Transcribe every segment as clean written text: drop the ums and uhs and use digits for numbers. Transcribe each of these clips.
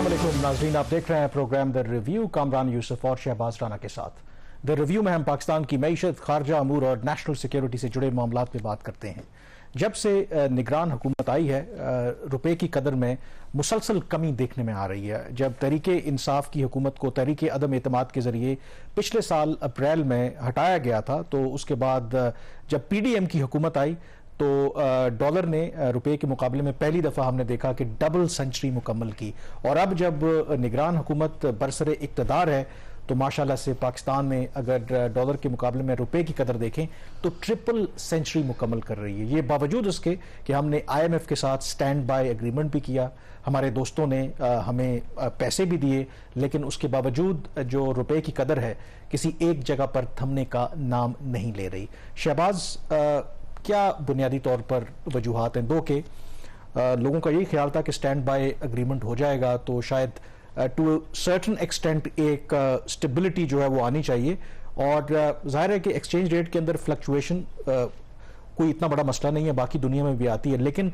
अस्सलामुअलैकुम नाज़रीन, आप देख रहे हैं programme the review Kamran Yusuf और शहबाज राना के साथ। द रिव्यू में हम पाकिस्तान की मईशत, खारजा अमूर और नेशनल सिक्योरिटी से जुड़े मामलात पे बात करते हैं। जब से निगरान हुकूमत आई है, रुपए की कदर में मुसलसल कमी देखने में आ रही है। जब तहरीके इंसाफ की हुकूमत को तहरीके अदम एतमाद के जरिए पिछले साल अप्रैल में हटाया गया था, तो उसके बाद जब PDM की हुकूमत आई तो डॉलर ने रुपए के मुकाबले में पहली दफ़ा हमने देखा कि डबल सेंचुरी मुकम्मल की। और अब जब निगरान हुकूमत बरसरे इक़्तिदार है तो माशाल्लाह से पाकिस्तान में अगर डॉलर के मुकाबले में रुपए की कदर देखें तो ट्रिपल सेंचुरी मुकम्मल कर रही है। ये बावजूद उसके कि हमने IMF के साथ स्टैंड बाय एग्रीमेंट भी किया, हमारे दोस्तों ने हमें पैसे भी दिए, लेकिन उसके बावजूद जो रुपए की कदर है किसी एक जगह पर थमने का नाम नहीं ले रही। शहबाज, क्या बुनियादी तौर पर वजूहात हैं? दो के लोगों का यही ख्याल था कि स्टैंड बाय एग्रीमेंट हो जाएगा तो शायद टू सर्टन एक्सटेंट एक स्टेबिलिटी जो है वो आनी चाहिए, और जाहिर है कि एक्सचेंज रेट के अंदर फ्लक्चुएशन कोई इतना बड़ा मसला नहीं है, बाकी दुनिया में भी आती है, लेकिन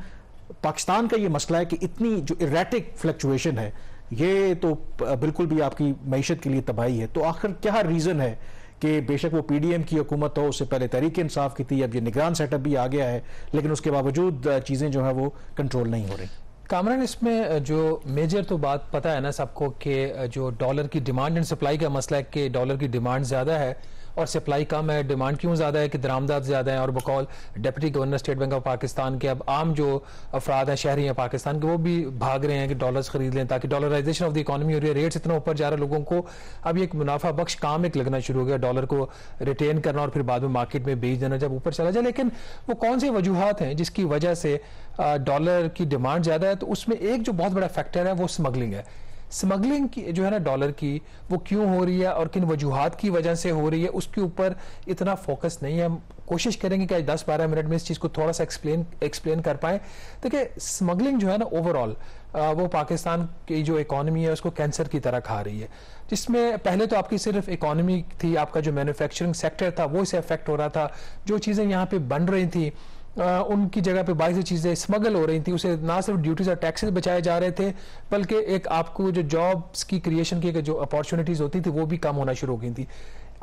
पाकिस्तान का ये मसला है कि इतनी जो इरेटिक फ्लक्चुएशन है ये तो बिल्कुल भी आपकी मईशत के लिए तबाही है। तो आखिर क्या रीज़न है कि बेशक वो PDM की हुकूमत हो, उससे पहले तहरीक इंसाफ की थी, अब ये निगरान सेटअप भी आ गया है, लेकिन उसके बावजूद चीज़ें जो है वो कंट्रोल नहीं हो रही? कामरान, इसमें जो मेजर तो बात पता है ना सबको कि जो डॉलर की डिमांड एंड सप्लाई का मसला है कि डॉलर की डिमांड ज़्यादा है और सप्लाई कम है। डिमांड क्यों ज़्यादा है कि दरामदात ज़्यादा है, और बकौल deputy governor state bank of Pakistan के अब आम जो अफराद हैं, शहरी हैं पाकिस्तान के, वो भी भाग रहे हैं कि डॉलर्स खरीद लें ताकि डॉलराइजेशन ऑफ द इकॉनमी हो रही है। रेट्स इतना ऊपर जा रहा है, लोगों को अब एक मुनाफा बख्श काम एक लगना शुरू हो गया, डॉलर को रिटेन करना और फिर बाद में मार्केट में बेच देना जब ऊपर चला जाए। लेकिन वो कौन सी वजूहत हैं जिसकी वजह से डॉलर की डिमांड ज़्यादा है? तो उसमें एक जो बहुत बड़ा फैक्टर है वो स्मगलिंग है। स्मगलिंग की जो है ना डॉलर की, वो क्यों हो रही है और किन वजूहात की वजह से हो रही है, उसके ऊपर इतना फोकस नहीं है। हम कोशिश करेंगे कि 10-12 मिनट में इस चीज़ को थोड़ा सा एक्सप्लेन कर पाएँ। देखिए, स्मगलिंग जो है ना ओवरऑल वो पाकिस्तान की जो इकॉनमी है उसको कैंसर की तरह खा रही है, जिसमें पहले तो आपकी सिर्फ इकॉनमी थी, आपका जो मैन्युफैक्चरिंग सेक्टर था वो इससे अफेक्ट हो रहा था। जो चीज़ें यहाँ पे बन रही थी उनकी जगह पे बाकी चीज़ें स्मगल हो रही थी, उसे ना सिर्फ ड्यूटीज और टैक्सेस बचाए जा रहे थे, बल्कि एक आपको जो जॉब्स की क्रिएशन की जो अपॉर्चुनिटीज़ होती थी वो भी कम होना शुरू हो गई थी।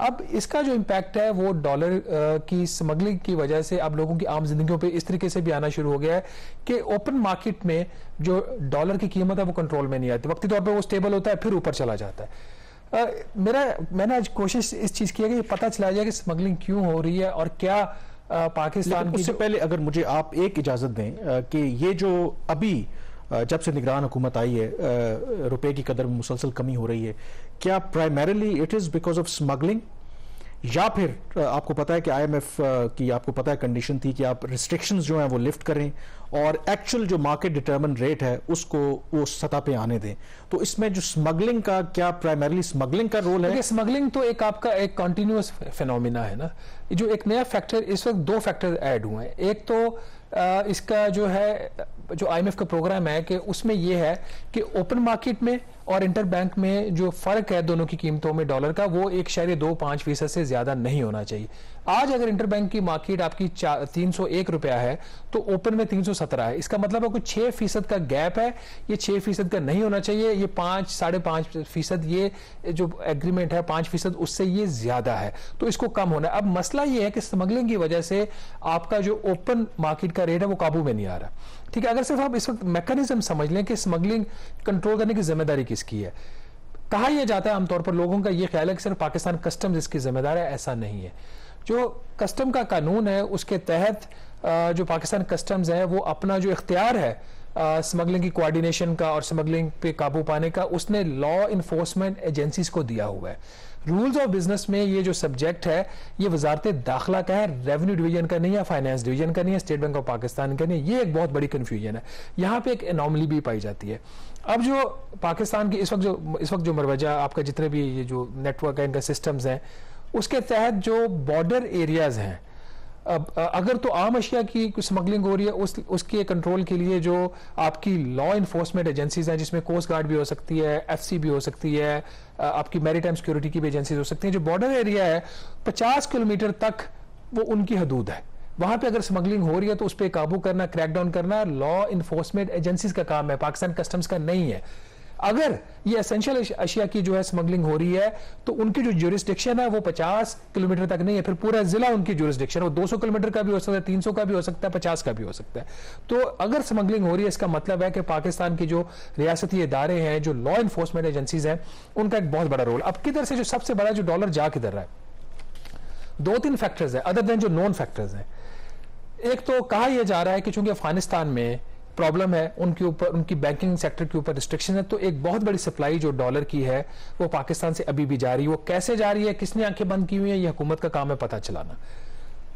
अब इसका जो इम्पैक्ट है वो डॉलर की स्मगलिंग की वजह से अब लोगों की आम जिंदगियों पे इस तरीके से भी आना शुरू हो गया है कि ओपन मार्केट में जो डॉलर की कीमत है वो कंट्रोल में नहीं आती, वक्ती तौर पर वो स्टेबल होता है फिर ऊपर चला जाता है। मैंने आज कोशिश इस चीज़ की है कि पता चला जाए कि स्मगलिंग क्यों हो रही है और क्या पाकिस्तान की। उससे पहले अगर मुझे आप एक इजाजत दें कि ये जो अभी जब से निगरान हुकूमत आई है रुपए की कदर में मुसलसल कमी हो रही है, क्या primarily it is because of smuggling, या फिर आपको पता है कि IMF की आपको पता है कंडीशन थी कि आप रिस्ट्रिक्शंस जो हैं वो लिफ्ट करें और एक्चुअल जो मार्केट डिटरमिन रेट है उसको वो सतह पे आने दें? तो इसमें जो स्मगलिंग का, क्या प्राइमरीली स्मगलिंग का रोल है? स्मगलिंग तो एक आपका एक कॉन्टिन्यूस फिनोमिना है ना। जो एक नया फैक्टर, इस वक्त दो फैक्टर ऐड हुए हैं। एक तो इसका जो है जो IMF का प्रोग्राम है कि उसमें यह है कि ओपन मार्केट में और इंटर बैंक में जो फर्क है दोनों की कीमतों में डॉलर का, वो 1.25% से ज्यादा नहीं होना चाहिए। आज अगर इंटर बैंक की मार्केट आपकी 301 रुपया है तो ओपन में 317 है। इसका मतलब है कुछ 6% का गैप है, ये 6% का नहीं होना चाहिए, ये 5-5.5%, ये जो एग्रीमेंट है 5% उससे ये ज्यादा है, तो इसको कम होना है। अब मसला ये है कि स्मगलिंग की वजह से आपका जो ओपन मार्केट का रेट है वो काबू में नहीं आ रहा। ठीक है, अगर सिर्फ आप इस वक्त मैकेनिज्म समझ लें कि स्मगलिंग कंट्रोल करने की जिम्मेदारी किसकी है। कहा यह जाता है आमतौर पर, लोगों का यह ख्याल है कि सिर्फ पाकिस्तान कस्टम्स इसकी जिम्मेदार है, ऐसा नहीं है। जो कस्टम का कानून है उसके तहत जो पाकिस्तान कस्टम्स है वो अपना जो इख्तियार है स्मगलिंग की कोऑर्डिनेशन का और स्मगलिंग पे काबू पाने का, उसने लॉ इन्फोर्समेंट एजेंसीज को दिया हुआ है। रूल्स ऑफ बिजनेस में ये जो सब्जेक्ट है ये वजारत दाखिला का है, रेवेन्यू डिवीजन का नहीं है, फाइनेंस डिवीजन का नहीं है, स्टेट बैंक ऑफ पाकिस्तान का नहीं है। ये एक बहुत बड़ी कंफ्यूजन है, यहाँ पे एक एनॉमली भी पाई जाती है। अब जो पाकिस्तान की इस वक्त जो मरवजा आपका जितने भी ये जो नेटवर्क है इनका सिस्टम्स हैं, उसके तहत जो बॉर्डर एरियाज हैं, अगर तो आम अशिया की स्मगलिंग हो रही है उसके कंट्रोल के लिए जो आपकी लॉ इन्फोर्समेंट एजेंसीज हैं, जिसमें कोस्ट गार्ड भी हो सकती है, FC भी हो सकती है, आपकी मैरीटाइम सिक्योरिटी की भी एजेंसीज हो सकती हैं। जो बॉर्डर एरिया है 50 किलोमीटर तक वो उनकी हदूद है, वहां पे अगर स्मगलिंग हो रही है तो उस पर काबू करना, क्रैकडाउन करना लॉ इन्फोर्समेंट एजेंसीज का काम है, पाकिस्तान कस्टम्स का नहीं है। अगर ये एसेंशियल अशिया की जो है स्मगलिंग हो रही है तो उनकी जो ज्यूरिसडिक्शन है वो 50 किलोमीटर तक नहीं है, फिर पूरा जिला उनकी ज्यूरिसडिक्शन है। वो 200 किलोमीटर का भी हो सकता है, 300 का भी हो सकता है, 50 का भी हो सकता है। तो अगर स्मगलिंग हो रही है, इसका मतलब है कि पाकिस्तान की जो रियासती इदारे हैं, जो लॉ इन्फोर्समेंट एजेंसीज हैं, उनका एक बहुत बड़ा रोल। अब किधर से जो सबसे बड़ा जो डॉलर जा किधर रहा है, 2-3 फैक्टर्स है अदर देन जो नॉन फैक्टर्स हैं। एक तो कहा यह जा रहा है कि चूंकि अफगानिस्तान में प्रॉब्लम है, उनके ऊपर, उनकी बैंकिंग सेक्टर के ऊपर रिस्ट्रिक्शन है, तो एक बहुत बड़ी सप्लाई जो डॉलर की है वो पाकिस्तान से अभी भी जा रही है। वो कैसे जा रही है, किसने आंखें बंद की हुई है, ये हुकूमत का काम है पता चलाना।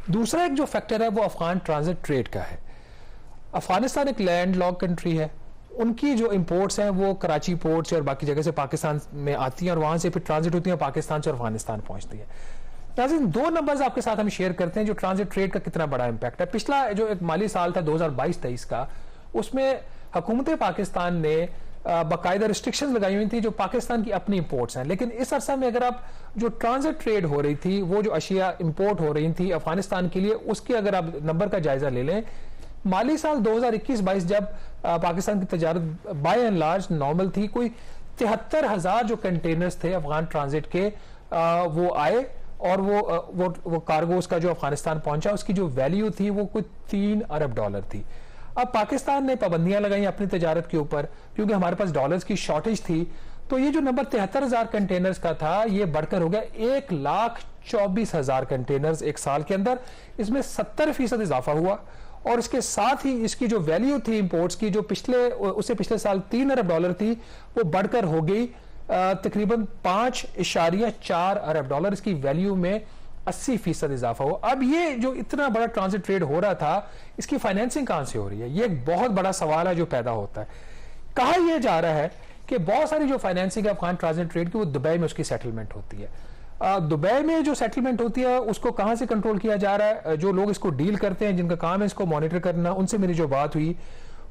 दूसरा एक जो फैक्टर है वो अफगान ट्रांजिट ट्रेड का है। अफगानिस्तान एक लैंड लॉक कंट्री है, उनकी जो इंपोर्ट्स हैं वो कराची पोर्ट से और बाकी जगह से पाकिस्तान में आती हैं और वहां से फिर ट्रांजिट होती हैं, पाकिस्तान से और अफगानिस्तान पहुंचती है। नाज़रीन, 2 नंबर्स आपके साथ हम शेयर करते हैं जो ट्रांजिट ट्रेड का कितना बड़ा इंपैक्ट है। पिछला जो एक माली साल था 2022-23 का, उसमें हुकूमत पाकिस्तान ने बाकायदा रिस्ट्रिक्शंस लगाई हुई थी जो पाकिस्तान की अपनी इंपोर्ट्स हैं। लेकिन इस अरसा में अगर आप जो ट्रांजिट ट्रेड हो रही थी, वो जो अशिया इंपोर्ट हो रही थी अफगानिस्तान के लिए, उसकी अगर आप नंबर का जायजा ले लें, माली साल 2021-22 जब पाकिस्तान की तजारत बाय एंड लार्ज नॉर्मल थी, कोई 73,000 जो कंटेनर्स थे अफगान ट्रांजिट के वो आए और वो कार्गो उसका जो अफगानिस्तान पहुंचा, उसकी जो वैल्यू थी वो कोई $3 अरब थी। अब पाकिस्तान ने पाबंदियां लगाई अपनी तजारत के ऊपर क्योंकि हमारे पास डॉलर्स की शॉर्टेज थी, तो ये जो नंबर 73,000 कंटेनर्स का था ये बढ़कर हो गया 1,24,000 कंटेनर्स एक साल के अंदर। इसमें 70% इजाफा हुआ और इसके साथ ही इसकी जो वैल्यू थी इंपोर्ट्स की, जो पिछले साल $3 अरब थी, वो बढ़कर हो गई तकरीबन $5.4 अरब। इसकी वैल्यू में 80% इजाफा हुआ। अब ये जो इतना बड़ा ट्रांजिट ट्रेड हो रहा था, इसकी फाइनेंसिंग कहां से हो रही है, ये एक बहुत बड़ा सवाल है जो पैदा होता है। कहा यह जा रहा है कि बहुत सारी जो फाइनेंसिंग है अफगान ट्रांजिट ट्रेड की, वो दुबई में उसकी सेटलमेंट होती है। दुबई में जो सेटलमेंट होती है उसको कहां से कंट्रोल किया जा रहा है, जो लोग इसको डील करते हैं, जिनका काम है इसको मॉनिटर करना, उनसे मेरी जो बात हुई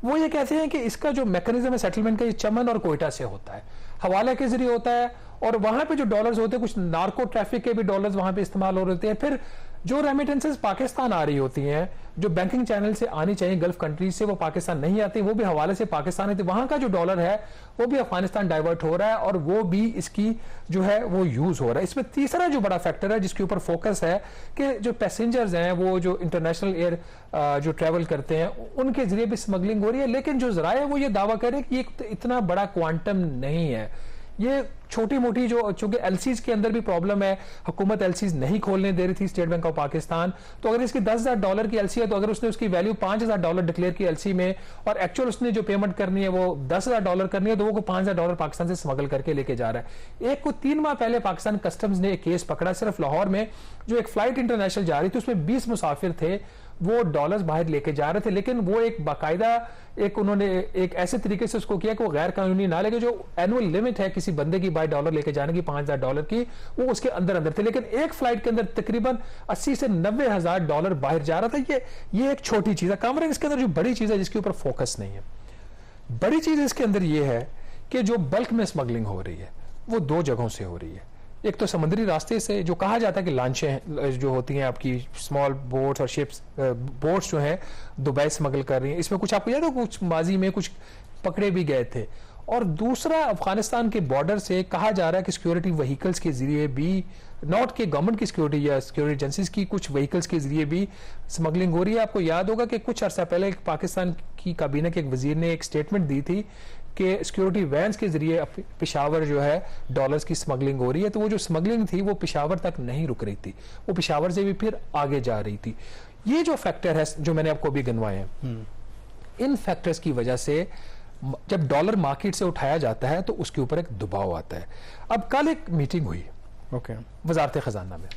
वो ये कहते हैं कि इसका जो मैकेनिज्म है सेटलमेंट का, ये चमन और कोयटा से होता है, हवाले के जरिए होता है। और वहां पे जो डॉलर्स होते हैं, कुछ नार्को ट्रैफिक के भी डॉलर्स वहां पे इस्तेमाल हो रहे हैं। फिर जो रेमिटेंसेस पाकिस्तान आ रही होती हैं, जो बैंकिंग चैनल से आनी चाहिए गल्फ कंट्रीज से, वो पाकिस्तान नहीं आती, वो भी हवाले से पाकिस्तान है। वहां का जो डॉलर है वो भी अफगानिस्तान डाइवर्ट हो रहा है और वो भी इसकी जो है वो यूज हो रहा है। इसमें तीसरा जो बड़ा फैक्टर है जिसके ऊपर फोकस है कि जो पैसेंजर्स हैं, वो जो इंटरनेशनल एयर जो ट्रेवल करते हैं, उनके जरिए भी स्मगलिंग हो रही है। लेकिन जो जराए है वो ये दावा कर रहे हैं कि ये इतना बड़ा क्वांटम नहीं है, ये छोटी मोटी जो, चूंकि एलसीज के अंदर भी प्रॉब्लम है, हुकूमत एलसीज नहीं खोलने दे रही थी स्टेट बैंक ऑफ पाकिस्तान। तो अगर इसकी $10,000 की एलसी है, तो अगर उसने उसकी वैल्यू $5,000 डिक्लेयर की एलसी में और एक्चुअल उसने जो पेमेंट करनी है वो $10,000 करनी है, तो वो $5,000 पाकिस्तान से स्मगल करके लेके जा रहा है। एक को 3 माह पहले पाकिस्तान कस्टम्स ने एक केस पकड़ा सिर्फ लाहौर में, जो एक फ्लाइट इंटरनेशनल जा रही थी, उसमें 20 मुसाफिर थे, वो डॉलर्स बाहर लेके जा रहे थे। लेकिन वो एक बाकायदा उन्होंने एक ऐसे तरीके से उसको किया कि वो गैर कानूनी ना लगे। जो एनुअल लिमिट है किसी बंदे की बाय डॉलर लेके जाने की $5,000 की, वो उसके अंदर अंदर थे। लेकिन एक फ्लाइट के अंदर तकरीबन 80 से 90,000 डॉलर बाहर जा रहा था। ये एक छोटी चीज है कामरान। इसके अंदर जो बड़ी चीज है जिसके ऊपर फोकस नहीं है, बड़ी चीज इसके अंदर ये है कि जो बल्क में स्मगलिंग हो रही है वो 2 जगहों से हो रही है। एक तो समुद्री रास्ते से, जो कहा जाता है कि लांचें जो होती हैं आपकी स्मॉल बोट्स और शिप्स, बोट्स जो हैं दुबई स्मगल कर रही हैं। इसमें कुछ आपको याद है, कुछ माजी में कुछ पकड़े भी गए थे। और दूसरा अफगानिस्तान के बॉर्डर से कहा जा रहा है कि सिक्योरिटी व्हीकल्स के जरिए भी, नॉट के गवर्नमेंट की सिक्योरिटी या सिक्योरिटी एजेंसीज की, कुछ व्हीकल्स के जरिए भी स्मगलिंग हो रही है। आपको याद होगा कि कुछ अर्सा पहले पाकिस्तान की काबीना के एक वजीर ने एक स्टेटमेंट दी थी कि सिक्योरिटी वैन्स के जरिए पेशावर जो है डॉलर्स की स्मगलिंग हो रही है। तो वो जो स्मगलिंग थी वो पेशावर तक नहीं रुक रही थी, वो पेशावर से भी फिर आगे जा रही थी। ये जो फैक्टर है जो मैंने आपको अभी गिनवाए हैं, इन फैक्टर्स की वजह से जब डॉलर मार्केट से उठाया जाता है तो उसके ऊपर एक दबाव आता है। अब कल एक मीटिंग हुई वजारत खजाना में।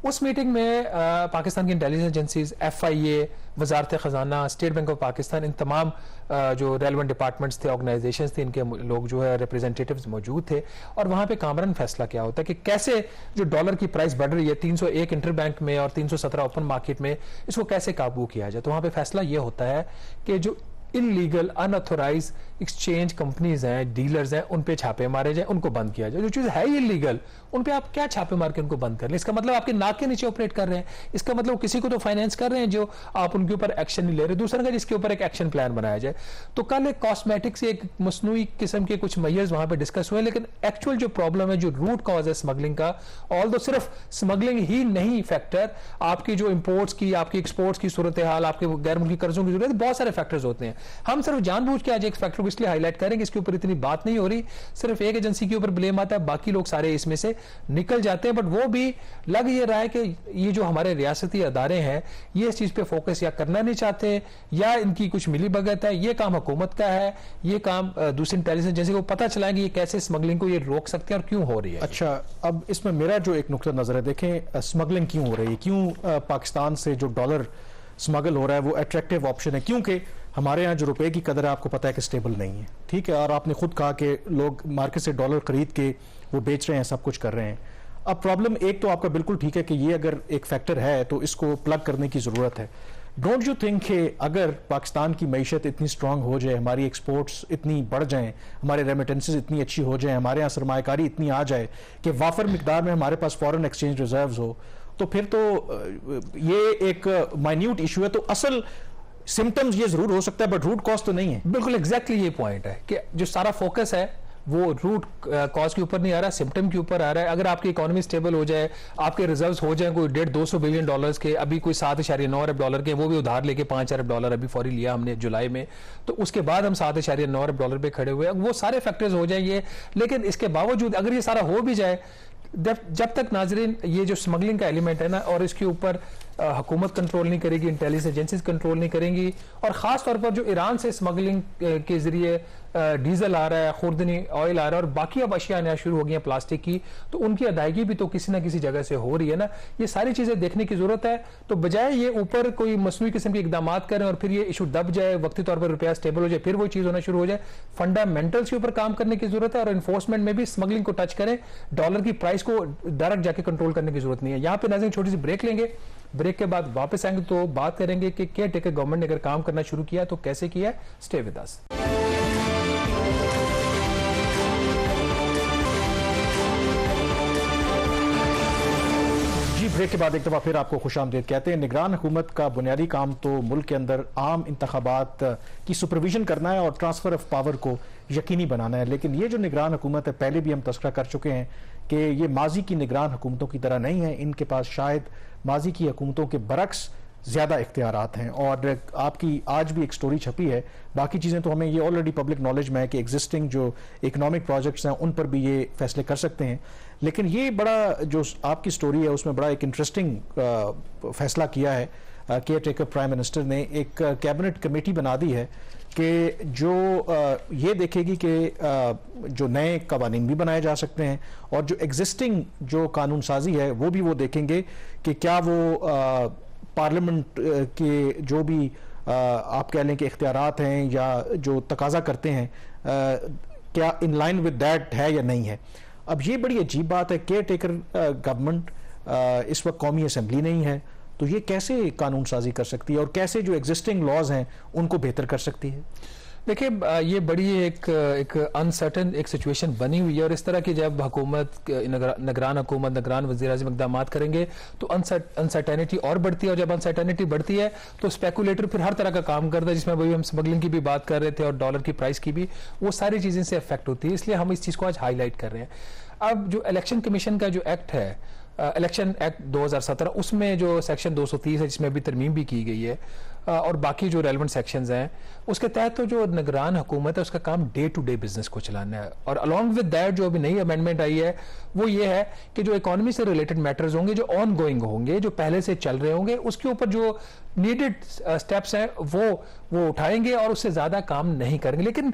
उस मीटिंग में पाकिस्तान की इंटेलिजेंस एजेंसीज, FIA, वजारत खजाना, स्टेट बैंक ऑफ पाकिस्तान, इन तमाम जो रेलेवेंट डिपार्टमेंट्स थे, ऑर्गेनाइजेशंस थे, इनके लोग जो है रिप्रेजेंटेटिव्स मौजूद थे। और वहां पे कामरान फैसला क्या होता है कि कैसे जो डॉलर की प्राइस बढ़ रही है 301 इंटर बैंक में और 317 ओपन मार्केट में, इसको कैसे काबू किया जाए। तो वहां पे फैसला ये होता है कि जो इनलीगल, अनऑथोराइज एक्सचेंज कंपनीज हैं, डीलर्स हैं, उन पे छापे मारे जाए, उनको बंद किया जाए। जो चीज़ है इलीगल उन पे आप क्या छापे मार के उनको बंद कर लें? इसका मतलब आपके नाक के नीचे ऑपरेट कर रहे हैं, इसका मतलब किसी को तो फाइनेंस कर रहे हैं जो आप उनके ऊपर एक्शन नहीं ले रहे। दूसरा, अगर इसके ऊपर एक एक्शन प्लान बनाया जाए तो कल एक कॉस्मेटिक से एक मसनूई किस्म के कुछ मैयर्स वहां पे डिस्कस हुए, लेकिन एक्चुअल जो प्रॉब्लम है, जो रूट कॉज है स्मगलिंग का, ऑल्दो सिर्फ स्मगलिंग ही नहीं फैक्टर, आपकी जो इंपोर्ट्स की, आपकी एक्सपोर्ट्स की सूरत हाल, आपके गैर मुल्की कर्जों की जरूरत, बहुत सारे फैक्टर्स होते हैं। हम सिर्फ जानबूझ के आज एक फैक्टर को इसलिए हाईलाइट करेंगे, इसके ऊपर इतनी बात नहीं हो रही, सिर्फ एक एजेंसी के ऊपर ब्लेम आता है, बाकी लोग सारे इसमें से निकल जाते हैं। बट वो भी लग ये रहा है कि ये जो हमारे रियासती अदारे हैं ये इस चीज पे फोकस या करना नहीं चाहते या इनकी कुछ मिली भगत है। ये काम हुकूमत का है, ये काम दूसरी इंटेलिजेंस जैसे को पता चलाएंगे ये कैसे स्मगलिंग को ये रोक सकते हैं और क्यों हो रही है। अच्छा, अब इसमें मेरा जो एक नुक्ता नजर है, देखें स्मगलिंग क्यों हो रही है, क्यों पाकिस्तान से जो डॉलर स्मगल हो रहा है वो अट्रैक्टिव ऑप्शन है, क्योंकि हमारे यहाँ जो रुपए की कदर है आपको पता है कि स्टेबल नहीं है, ठीक है। और आपने खुद कहा कि लोग मार्केट से डॉलर खरीद के वो बेच रहे हैं, सब कुछ कर रहे हैं। अब प्रॉब्लम एक तो आपका बिल्कुल ठीक है कि ये अगर एक फैक्टर है तो इसको प्लग करने की ज़रूरत है। डोंट यू थिंक कि अगर पाकिस्तान की मैशत इतनी स्ट्रांग हो जाए, हमारी एक्सपोर्ट्स इतनी बढ़ जाएं, हमारे रेमिटेंसेस इतनी अच्छी हो जाए, हमारे यहाँ सरमायाकारी इतनी आ जाए कि वाफर मिकदार में हमारे पास फॉरेन एक्सचेंज रिजर्व्स हो, तो फिर तो ये एक माइन्यूट इशू है। तो असल सिम्टम्स ये जरूर हो सकता है बट रूट कॉज तो नहीं है। बिल्कुल एग्जैक्टली ये पॉइंट है कि जो सारा फोकस है वो रूट कॉज के ऊपर नहीं आ रहा, सिम्टम के ऊपर आ रहा है। अगर आपकी इकोनॉमी स्टेबल हो जाए, आपके रिजर्व्स हो जाए कोई 150-200 बिलियन डॉलर्स के, अभी कोई 7.9 अरब डॉलर के, वो भी उधार लेके 5 अरब डॉलर अभी फौरी लिया हमने जुलाई में, तो उसके बाद हम 7.9 अरब डॉलर पे खड़े हुए, वो सारे फैक्टर्स हो जाएंगे। लेकिन इसके बावजूद अगर ये सारा हो भी जाए, जब तक नाजरीन ये जो स्मगलिंग का एलिमेंट है ना, और इसके ऊपर हुकूमत कंट्रोल नहीं करेगी, इंटेलिजेंस एजेंसीज कंट्रोल नहीं करेंगी, और खास तौर पर जो ईरान से स्मगलिंग के जरिए डीजल आ रहा है, खुर्दनी ऑयल आ रहा है और बाकी अब अशिया आना शुरू हो गई हैं प्लास्टिक की, तो उनकी अदायगी भी तो किसी ना किसी जगह से हो रही है ना। ये सारी चीजें देखने की जरूरत है। तो बजाय ये ऊपर कोई मसनूई किस्म के इकदाम करें और फिर ये इशू दब जाए, वक्ती तौर पर रुपया स्टेबल हो जाए, फिर वो चीज होना शुरू हो जाए, फंडामेंटल्स के ऊपर काम करने की जरूरत है और इन्फोर्समेंट में भी स्मगलिंग को टच करें, डॉलर की प्राइस को डायरेक्ट जाके कंट्रोल करने की जरूरत नहीं है। यहाँ पे नाज़रीन छोटी सी ब्रेक लेंगे, ब्रेक के बाद वापस आएंगे तो बात करेंगे कि केयर टेकर गवर्नमेंट ने अगर काम करना शुरू किया तो कैसे किया। Stay with us. ब्रेक के बाद एक दफ़ा फिर आपको खुशामदीद कहते हैं। निगरान हुकूमत का बुनियादी काम तो मुल्क के अंदर आम इंतखाबात की सुपरविजन करना है और ट्रांसफर ऑफ पावर को यकीनी बनाना है, लेकिन ये जो निगरान हुकूमत है, पहले भी हम तस्करा कर चुके हैं कि ये माजी की निगरान हुकूमतों की तरह नहीं है। इनके पास शायद माजी की हुकूमतों के बरक्स ज़्यादा इख्तियारात हैं। और आपकी आज भी एक स्टोरी छपी है, बाकी चीज़ें तो हमें ये ऑलरेडी पब्लिक नॉलेज में है कि एग्जिस्टिंग जो इकोनॉमिक प्रोजेक्ट्स हैं उन पर भी ये फैसले कर सकते हैं। लेकिन ये बड़ा जो आपकी स्टोरी है उसमें बड़ा एक इंटरेस्टिंग फैसला किया है केयर टेकर प्राइम मिनिस्टर ने। एक कैबिनेट कमेटी बना दी है कि जो ये देखेगी कि जो नए कवानीन भी बनाए जा सकते हैं और जो एग्जिस्टिंग जो कानून साजी है वो भी वो देखेंगे कि क्या वो पार्लियामेंट के जो भी आप कह लें कि इख्तियारात हैं या जो तकाजा करते हैं क्या इन लाइन विद दैट है या नहीं है। अब ये बड़ी अजीब बात है, केयर टेकर गवर्नमेंट इस वक्त कौमी असेंबली नहीं है, तो ये कैसे कानून साजी कर सकती है और कैसे जो एग्जिस्टिंग लॉज हैं उनको बेहतर कर सकती है। देखिए ये बड़ी एक अनसर्टन एक सिचुएशन बनी हुई है और इस तरह की जब हुकूमत निगरान हुकूमत निगरान वज़ीर-ए-आज़म इक़दाम करेंगे तो अनसर्टेनिटी और बढ़ती है और जब अनसर्टेनिटी बढ़ती है तो स्पेकुलेटर फिर हर तरह का काम करता है, जिसमें अभी हम स्मगलिंग की भी बात कर रहे थे और डॉलर की प्राइस की भी, वो सारी चीज़ें से अफेक्ट होती है। इसलिए हम इस चीज़ को आज हाईलाइट कर रहे हैं। अब जो इलेक्शन कमीशन का जो एक्ट है, इलेक्शन एक्ट 2017, उसमें जो सेक्शन 230 है जिसमें अभी तरमीम भी की गई है और बाकी जो रेलेवेंट सेक्शंस हैं उसके तहत तो जो निगरान हुकूमत है उसका काम डे टू डे बिजनेस को चलाना है। और अलॉन्ग विद दैट जो अभी नई अमेंडमेंट आई है वो ये है कि जो इकोनॉमी से रिलेटेड मैटर्स होंगे, जो ऑन गोइंग होंगे, जो पहले से चल रहे होंगे, उसके ऊपर जो नीडेड स्टेप्स हैं वो उठाएंगे और उससे ज्यादा काम नहीं करेंगे। लेकिन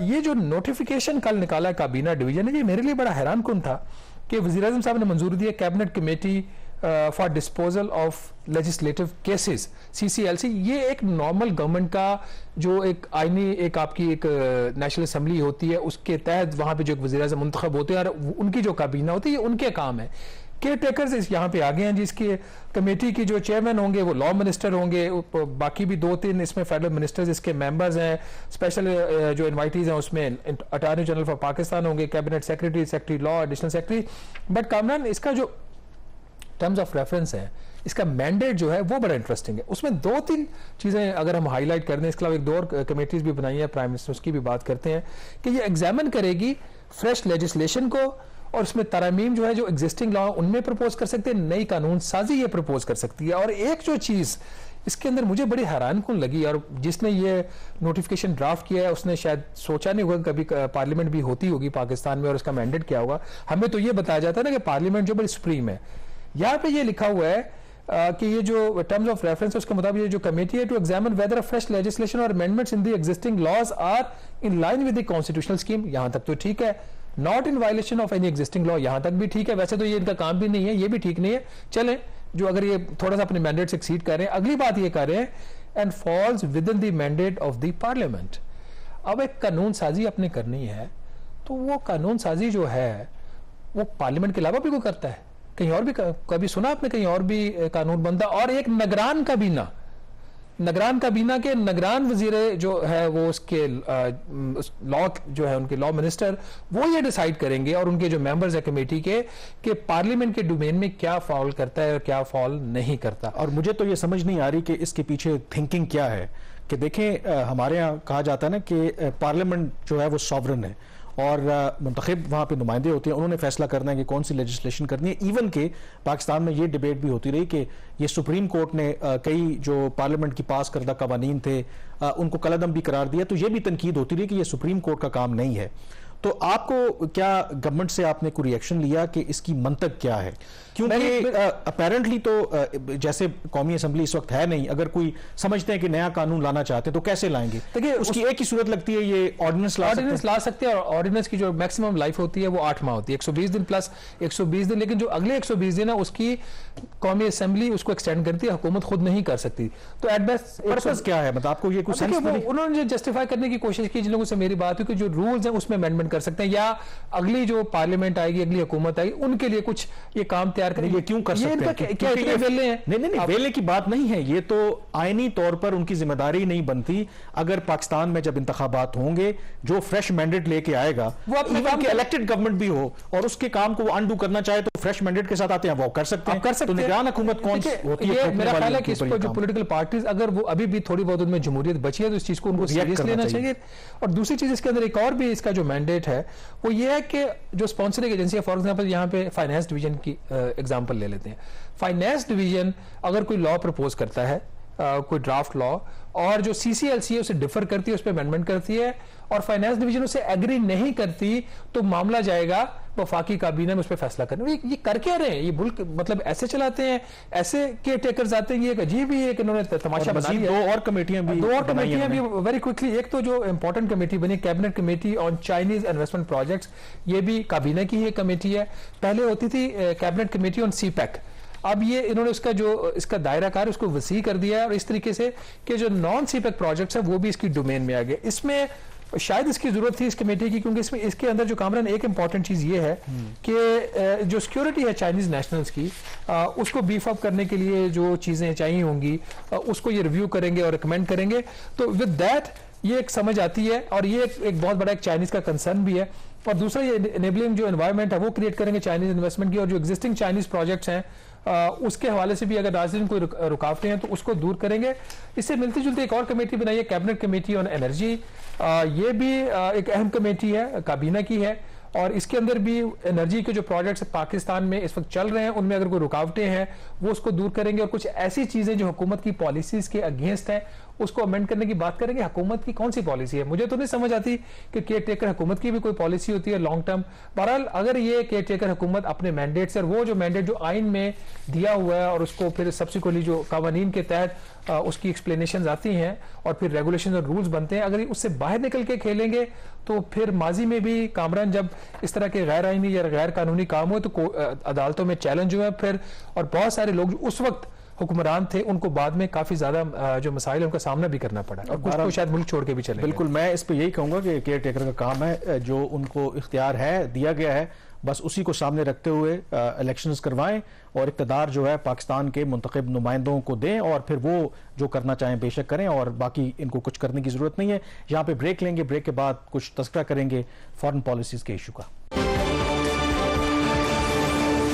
ये जो नोटिफिकेशन कल निकाला काबीना डिवीजन ने, ये मेरे लिए बड़ा हैरान कुन था कि वज़ीर-ए-आज़म साहब ने मंजूरी दी है cabinet committee for disposal of legislative cases CCLC। ये एक नॉर्मल गवर्नमेंट का जो एक आईनी एक आपकी एक नेशनल असेंबली होती है उसके तहत वहां पे जो वज़ीर-ए-आज़म मुंतखब होते हैं और उनकी जो काबीना होती है ये उनके काम है। केयर टेकर्स यहाँ पे आ गए हैं, जिसकी कमेटी की जो चेयरमैन होंगे वो लॉ मिनिस्टर होंगे, बाकी भी 2-3 इसमें फेडरल मिनिस्टर्स इसके मेंबर्स हैं, स्पेशल जो इनवाइटीज हैं उसमें अटॉर्नी जनरल फॉर पाकिस्तान होंगे, cabinet secretary, secretary law, additional secretary. But Kamran, इसका जो टर्म्स ऑफ रेफरेंस है, इसका मैंडेट जो है वो बड़ा इंटरेस्टिंग है। उसमें 2-3 चीजें अगर हम हाईलाइट कर दें, इसके अलावा एक दो और कमेटीज भी बनाई है प्राइम मिनिस्टर, उसकी भी बात करते हैं कि ये एग्जामिन करेगी फ्रेश लेजिस्लेशन को, और उसमें तरमीम जो है जो एग्जिस्टिंग लॉ उनमें प्रपोज कर सकते हैं, नई कानून साजी ये प्रपोज कर सकती है। और एक जो चीज इसके अंदर मुझे बड़ी हैरानकुन लगी, और जिसने ये नोटिफिकेशन ड्राफ्ट किया है उसने शायद सोचा नहीं होगा कभी पार्लियामेंट भी होती होगी पाकिस्तान में और उसका मैंडेट क्या होगा। हमें तो ये बताया जाता है ना कि पार्लियामेंट जो बड़ी सुप्रीम है। यहाँ पे ये लिखा हुआ है कि ये जो टर्म्स ऑफ रेफरेंस है उसके मुताबिक ये जो कमेटी है to examine whether a fresh legislation और amendments in the existing laws are in line with the constitutional scheme, यहां तक तो ठीक है। Not in violation of any existing law, यहां तक भी ठीक है। वैसे तो ये इनका काम भी नहीं है, ये भी ठीक नहीं है। चलें, जो अगर ये थोड़ा सा अपने मैंडेट से एक्सीड कर रहे हैं, अगली बात ये कर रहे हैं and falls within the mandate of the parliament. अब एक कानून साजी अपने करनी है, तो वो कानून साजी जो है वो पार्लियामेंट के अलावा भी कोई करता है? कहीं और भी कभी सुना आपने कहीं और भी कानून बनता? और एक निगरान काबीना के निगरान वजीर जो है वो उसके लॉ जो है उनके लॉ मिनिस्टर वो ये डिसाइड करेंगे, और उनके जो मेंबर्स है कमेटी के, कि पार्लियामेंट के डोमेन में क्या फॉल करता है और क्या फॉल नहीं करता। और मुझे तो ये समझ नहीं आ रही कि इसके पीछे थिंकिंग क्या है। कि देखें, हमारे यहाँ कहा जाता है ना कि पार्लियामेंट जो है वो सॉवरन है, और मुंतखब वहाँ पे नुमाइंदे होते हैं, उन्होंने फैसला करना है कि कौन सी लेजिस्लेशन करनी है। इवन के पाकिस्तान में ये डिबेट भी होती रही कि ये सुप्रीम कोर्ट ने कई जो पार्लियामेंट की पास करदा कवानीन थे उनको कलअदम भी करार दिया, तो ये भी तनकीद होती रही कि ये सुप्रीम कोर्ट का काम नहीं है। तो आपको क्या गवर्नमेंट से आपने कोई रिएक्शन लिया कि इसकी मंतक क्या है? क्योंकि अपेरेंटली तो जैसे कौमी असम्बली इस वक्त है नहीं, अगर कोई समझते हैं कि नया कानून लाना चाहते हैं तो कैसे लाएंगे? देखिए, उसकी एक ही सूरत लगती है, ये ऑर्डिनेंस ला सकते हैं। और ऑर्डिनेंस की जो मैक्सिमम लाइफ होती है वो 8 माह होती है, 120 दिन प्लस 120 दिन। लेकिन जो अगले 120 दिन है उसकी कौमी असम्बली उसको एक्सटेंड करती है, हुकूमत खुद नहीं कर सकती। तो एट बेस्ट पर्पस क्या है? मतलब आपको ये कुछ उन्होंने जो जस्टिफाई करने की कोशिश की, जिन लोगों से मेरी बात हुई कि जो रूल्स हैं उसमें अमेंडमेंट कर सकते हैं, या अगली जो पार्लियामेंट आएगी, अगली हुकूमत आएगी, उनके लिए कुछ ये काम तैयार करेंगे। क्यों कर सकते हैं? क्या इतने वेले हैं? नहीं, वेले की बात नहीं है, ये तो आईनी तौर पर उनकी जिम्मेदारी नहीं बनती। अगर पाकिस्तान में जब इंतखाबात होंगे, जो फ्रेश मैंडेट लेके आएगा, वो अपने इलेक्टेड गवर्नमेंट भी हो और उसके काम को वो अनडू करना चाहे तो फ्रेश मैंडेट के साथ आते हैं, वो कर सकते हैं। तो निगरान हुकूमत कौन होती है? मेरा ख्याल है कि इसको जो पॉलिटिकल पार्टीज अगर वो अभी भी थोड़ी बहुत उनमें जमहूरियत बची है तो इस चीज को उनको सीरियस लेना चाहिए। और दूसरी चीज इसके अंदर एक और भी इसका जो मैंडेट है वो ये है कि जो स्पॉन्सरिंग एजेंसी है, फॉर एग्जांपल यहाँ पे फाइनेंस डिवीजन की एग्जांपल ले लेते हैं। फाइनेंस डिवीजन अगर कोई लॉ प्रपोज करता है, कोई ड्राफ्ट लॉ, और जो सीसीएलसी है उसे डिफर करती है, उस पर अमेंडमेंट करती है, और फाइनेंस डिवीजन उसे एग्री नहीं करती, तो मामला जाएगा वफाकी काबीना में उस पर फैसला करने। ये कर क्या रहे हैं? ये मुल्क मतलब ऐसे चलाते हैं, ऐसे केयर टेकर्स आते हैं। ये एक अजीब ही एक इन्होंने तमाशा बना दिया। दो और कमेटियां भी वेरी क्विकली। एक तो जो इंपॉर्टेंट कमेटी बनी, cabinet committee on Chinese investment projects, ये भी काबीना की ही कमेटी है। पहले होती थी कैबिनेट कमेटी ऑन सीपैक, अब ये इन्होंने उसका जो इसका दायरा कार उसको वसी कर दिया है, और इस तरीके से कि जो नॉन सीपैक प्रोजेक्ट्स हैं वो भी इसकी डोमेन में आ गए। इसमें शायद इसकी जरूरत थी इस कमेटी की, क्योंकि इसमें इसके अंदर जो कामरान एक इंपॉर्टेंट चीज ये है कि जो सिक्योरिटी है चाइनीज नेशनल्स की, उसको बीफ अप करने के लिए जो चीजें चाहिए होंगी उसको ये रिव्यू करेंगे और रिकमेंड करेंगे। तो विद दैट ये एक समझ आती है, और ये एक बहुत बड़ा एक चाइनीज का कंसर्न भी है। और दूसरा ये एनेबलिंग जो एनवायरमेंट है वो क्रिएट करेंगे चाइनीज इन्वेस्टमेंट की, और जो एग्जिस्टिंग चाइनीज प्रोजेक्ट्स हैं उसके हवाले से भी अगर नाज़रीन कोई रुकावटें हैं तो उसको दूर करेंगे। इससे मिलती जुलती एक और कमेटी बनाई है, कैबिनेट कमेटी ऑन एनर्जी। ये भी एक अहम कमेटी है, काबीना की है, और इसके अंदर भी एनर्जी के जो प्रोजेक्ट्स पाकिस्तान में इस वक्त चल रहे हैं उनमें अगर कोई रुकावटें हैं वो उसको दूर करेंगे, और कुछ ऐसी चीजें जो हुकूमत की पॉलिसीज के अगेंस्ट है उसको अमेंड करने की बात करेंगे। हुकूमत की कौन सी पॉलिसी है? मुझे तो नहीं समझ आती कि केयर टेकर हुकूमत की भी कोई पॉलिसी होती है लॉन्ग टर्म। बहरहाल अगर ये केयर टेकर हुकूमत अपने मैंडेट से, वो जो मैंडेट जो आइन में दिया हुआ है और उसको फिर सब्सिक्वेंटली जो कानून के तहत उसकी एक्सप्लेनेशन आती हैं और फिर रेगुलेशन और रूल्स बनते हैं, अगर उससे बाहर निकल के खेलेंगे तो फिर माजी में भी कामरान जब इस तरह के गैर आइनी या गैर कानूनी काम हुए तो अदालतों में चैलेंज हुए फिर, और बहुत सारे लोग उस वक्त हुक्मरान थे उनको बाद में काफी ज्यादा जो मसाइल है उनका सामना भी करना पड़ा और कुछ तो शायद मुल्क छोड़ के भी चले। बिल्कुल, मैं इस पे यही कहूंगा कि केयर टेकर का काम है, जो उनको इख्तियार है दिया गया है बस उसी को सामने रखते हुए इलेक्शंस करवाएं और इक़्तिदार जो है पाकिस्तान के मुंतखब नुमाइंदों को दें और फिर वो जो करना चाहें बेशक करें और बाकी इनको कुछ करने की ज़रूरत नहीं है। यहाँ पे ब्रेक लेंगे, ब्रेक के बाद कुछ तज़किरा करेंगे फॉरेन पॉलिसीज़ के इशू का।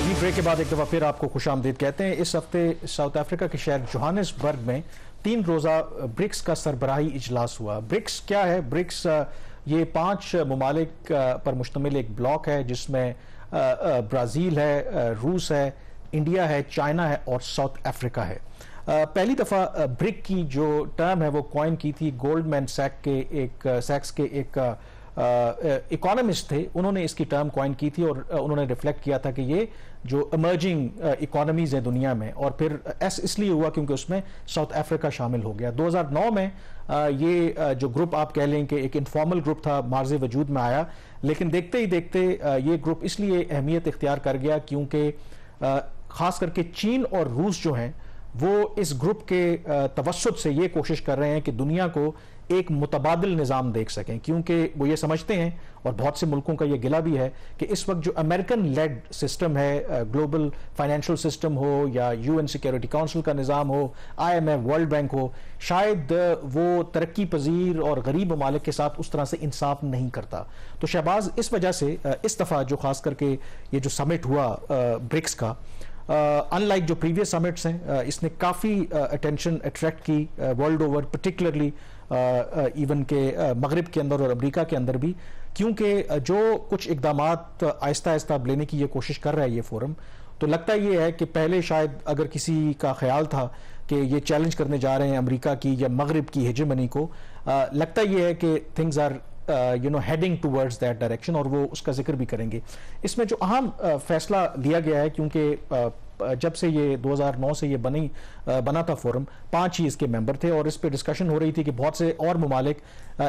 जी, ब्रेक के बाद एक दफ़ा फिर आपको खुशामदीद कहते हैं। इस हफ्ते साउथ अफ्रीका के शहर जोहानिसबर्ग में 3 रोज़ा ब्रिक्स का सरबराही इजलास हुआ। ब्रिक्स क्या है? ब्रिक्स ये 5 ममालिक पर मुश्तमिल एक ब्लॉक है जिसमें ब्राज़ील है, रूस है, इंडिया है, चाइना है और साउथ अफ्रीका है। पहली दफ़ा ब्रिक की जो टर्म है वो कॉइन की थी गोल्डमैन सैक्स के एक इकोनॉमिस्ट थे, उन्होंने इसकी टर्म कॉइन की थी और उन्होंने रिफ्लेक्ट किया था कि ये जो इमर्जिंग इकोनॉमीज है दुनिया में, और फिर इसलिए हुआ क्योंकि उसमें साउथ अफ्रीका शामिल हो गया। 2009 में ये जो ग्रुप आप कह लें कि एक इनफॉर्मल ग्रुप था, मार्ज़े वजूद में आया, लेकिन देखते ही देखते ये ग्रुप इसलिए अहमियत इख्तियार कर गया क्योंकि खास करके चीन और रूस जो हैं वो इस ग्रुप के तवस्सुत से ये कोशिश कर रहे हैं कि दुनिया को एक मुतबादिल निज़ाम देख सकें, क्योंकि वो ये समझते हैं और बहुत से मुल्कों का ये गिला भी है कि इस वक्त जो अमेरिकन लेड सिस्टम है, ग्लोबल फाइनेंशियल सिस्टम हो या यूएन सिक्योरिटी काउंसिल का निज़ाम हो, IMF, वर्ल्ड बैंक हो, शायद वो तरक्की पजीर और गरीब ममालिक के साथ उस तरह से इंसाफ नहीं करता। तो शहबाज इस वजह से इस दफ़ा जो खास करके ये जो समिट हुआ ब्रिक्स का, अनलाइक जो प्रीवियस समिट्स हैं, इसने काफ़ी अटेंशन अट्रैक्ट की वर्ल्ड ओवर, पर्टिकुलरली इवन के मगरिब के अंदर और अमेरिका के अंदर भी, क्योंकि जो कुछ इकदामात आहिस्ता आहिस्ता अब लेने की ये कोशिश कर रहा है ये फोरम। तो लगता ये है कि पहले शायद अगर किसी का ख्याल था कि ये चैलेंज करने जा रहे हैं अमेरिका की या मगरिब की हेजेमनी को, लगता ये है कि things are heading towards that direction, और वो उसका जिक्र भी करेंगे। इसमें जो अहम फैसला लिया गया है, क्योंकि जब से ये 2009 से ये बना था फोरम, 5 ही इसके मेंबर थे और इस पे डिस्कशन हो रही थी कि बहुत से और ममालिक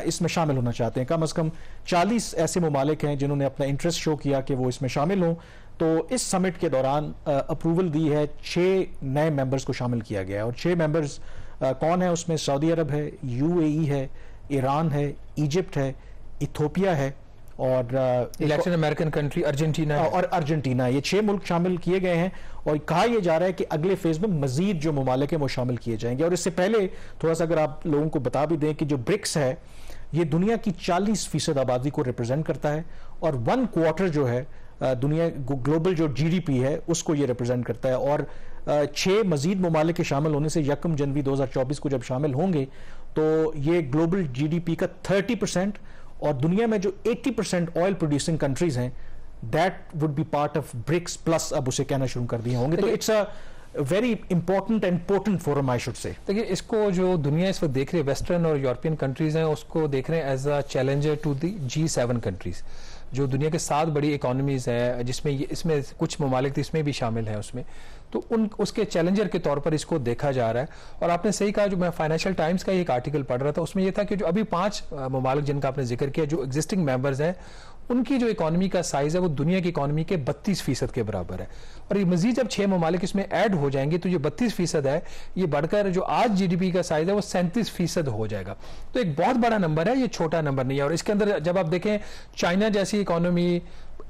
इसमें शामिल होना चाहते हैं। कम से कम 40 ऐसे ममालिक हैं जिन्होंने अपना इंटरेस्ट शो किया कि वो इसमें शामिल हों। तो इस समिट के दौरान अप्रूवल दी है, 6 नए मेंबर्स को शामिल किया गया है। और 6 मेंबर्स कौन है? उसमें सऊदी अरब है, UAE है, ईरान है, इजिप्ट है, इथोपिया है और लैटिन अमेरिकन कंट्री अर्जेंटीना है। और अर्जेंटीना। ये 6 मुल्क शामिल किए गए हैं और कहा यह जा रहा है कि अगले फेज में मजीद जो ममालिक हैं वो शामिल किए जाएंगे। और इससे पहले थोड़ा सा अगर आप लोगों को बता भी दें कि जो ब्रिक्स है ये दुनिया की 40% आबादी को रिप्रेजेंट करता है और 1/4 जो है दुनिया ग्लोबल जो GDP है उसको ये रिप्रेजेंट करता है। और 6 मजीद ममालिक के शामिल होने से 1 जनवरी 2024 को जब शामिल होंगे तो ये ग्लोबल GDP का 30% और दुनिया में जो 80% ऑयल प्रोड्यूसिंग कंट्रीज हैं that would be part of BRICS plus, अब उसे कहना शुरू कर दिए होंगे। तो it's a very important and potent forum I should say. देखिए, इसको जो दुनिया इस वक्त देख रही है, वेस्टर्न और यूरोपियन कंट्रीज हैं, उसको देख रहे हैं as a challenger to the G7 countries, जो दुनिया के 7 बड़ी इकोनॉमीज हैं, जिसमें इसमें कुछ ममालिक इसमें भी शामिल हैं उसमें, तो उसके चैलेंजर के तौर पर इसको देखा जा रहा है। और आपने सही कहा, जो मैं फाइनेंशियल टाइम्स का एक आर्टिकल पढ़ रहा था उसमें यह था कि जो अभी 5 ममालिक जिनका आपने जिक्र किया, जो एग्जिस्टिंग मेंबर्स हैं, उनकी जो इकोनॉमी का साइज है वो दुनिया की इकोनॉमी के 32% के बराबर है। और ये मजीद जब 6 ममालिक इसमें ऐड हो जाएंगे तो ये 32% है, ये बढ़कर जो आज GDP का साइज है वो 37% हो जाएगा। तो एक बहुत बड़ा नंबर है, ये छोटा नंबर नहीं है। और इसके अंदर जब आप देखें चाइना जैसी इकोनॉमी,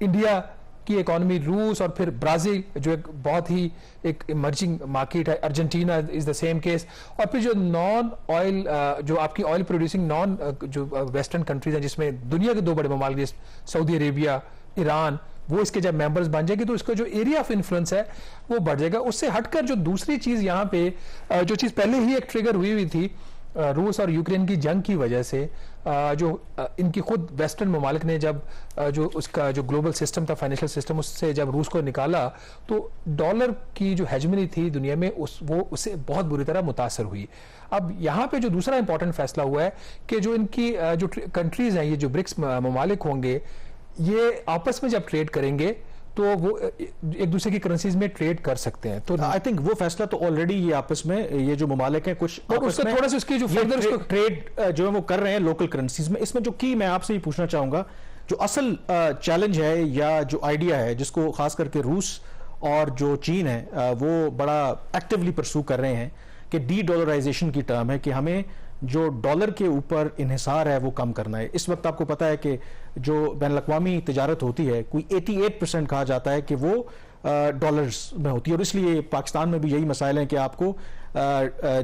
इंडिया की इकोनॉमी, रूस और फिर ब्राजील जो एक बहुत ही एक इमर्जिंग मार्केट है, Argentina is the same case, और फिर जो नॉन ऑयल जो आपकी ऑयल प्रोड्यूसिंग नॉन जो वेस्टर्न कंट्रीज हैं जिसमें दुनिया के 2 बड़े ममालिक सऊदी अरेबिया, ईरान, वो इसके जब मेंबर्स बन जाएंगे तो इसका जो एरिया ऑफ इन्फ्लुएंस है वो बढ़ जाएगा। उससे हटकर जो दूसरी चीज यहाँ पे जो चीज पहले ही एक ट्रिगर हुई थी रूस और यूक्रेन की जंग की वजह से, जो इनकी खुद वेस्टर्न ममालिक ने जब जो उसका जो ग्लोबल सिस्टम था, फाइनेंशियल सिस्टम, उससे जब रूस को निकाला तो डॉलर की जो हेजमनी थी दुनिया में वो उससे बहुत बुरी तरह मुतासर हुई। अब यहाँ पे जो दूसरा इंपॉर्टेंट फैसला हुआ है कि जो इनकी जो कंट्रीज हैं, ये जो ब्रिक्स ममालिक होंगे, ये आपस में जब ट्रेड करेंगे तो वो एक दूसरे की करेंसीज में ट्रेड कर सकते हैं। तो आई थिंक वो फैसला तो ऑलरेडी ये आपस में ये जो ममालिक हैं कुछ उससे थोड़ा सा उसकी जो फर्दर ट्रेड जो है वो कर रहे हैं लोकल करेंसीज में। इसमें जो की मैं आपसे ये पूछना चाहूंगा, जो असल चैलेंज है या जो आइडिया है जिसको खास करके रूस और जो चीन है वो बड़ा एक्टिवली परसू कर रहे हैं कि डी डॉलराइजेशन की टर्म है कि हमें जो डॉलर के ऊपर इन्हिसार है वो कम करना है। इस वक्त आपको पता है कि जो बैनुल-अक़वामी तिजारत होती है कोई 88% कहा जाता है कि वो डॉलर्स में होती है, और इसलिए पाकिस्तान में भी यही मसाइल हैं कि आपको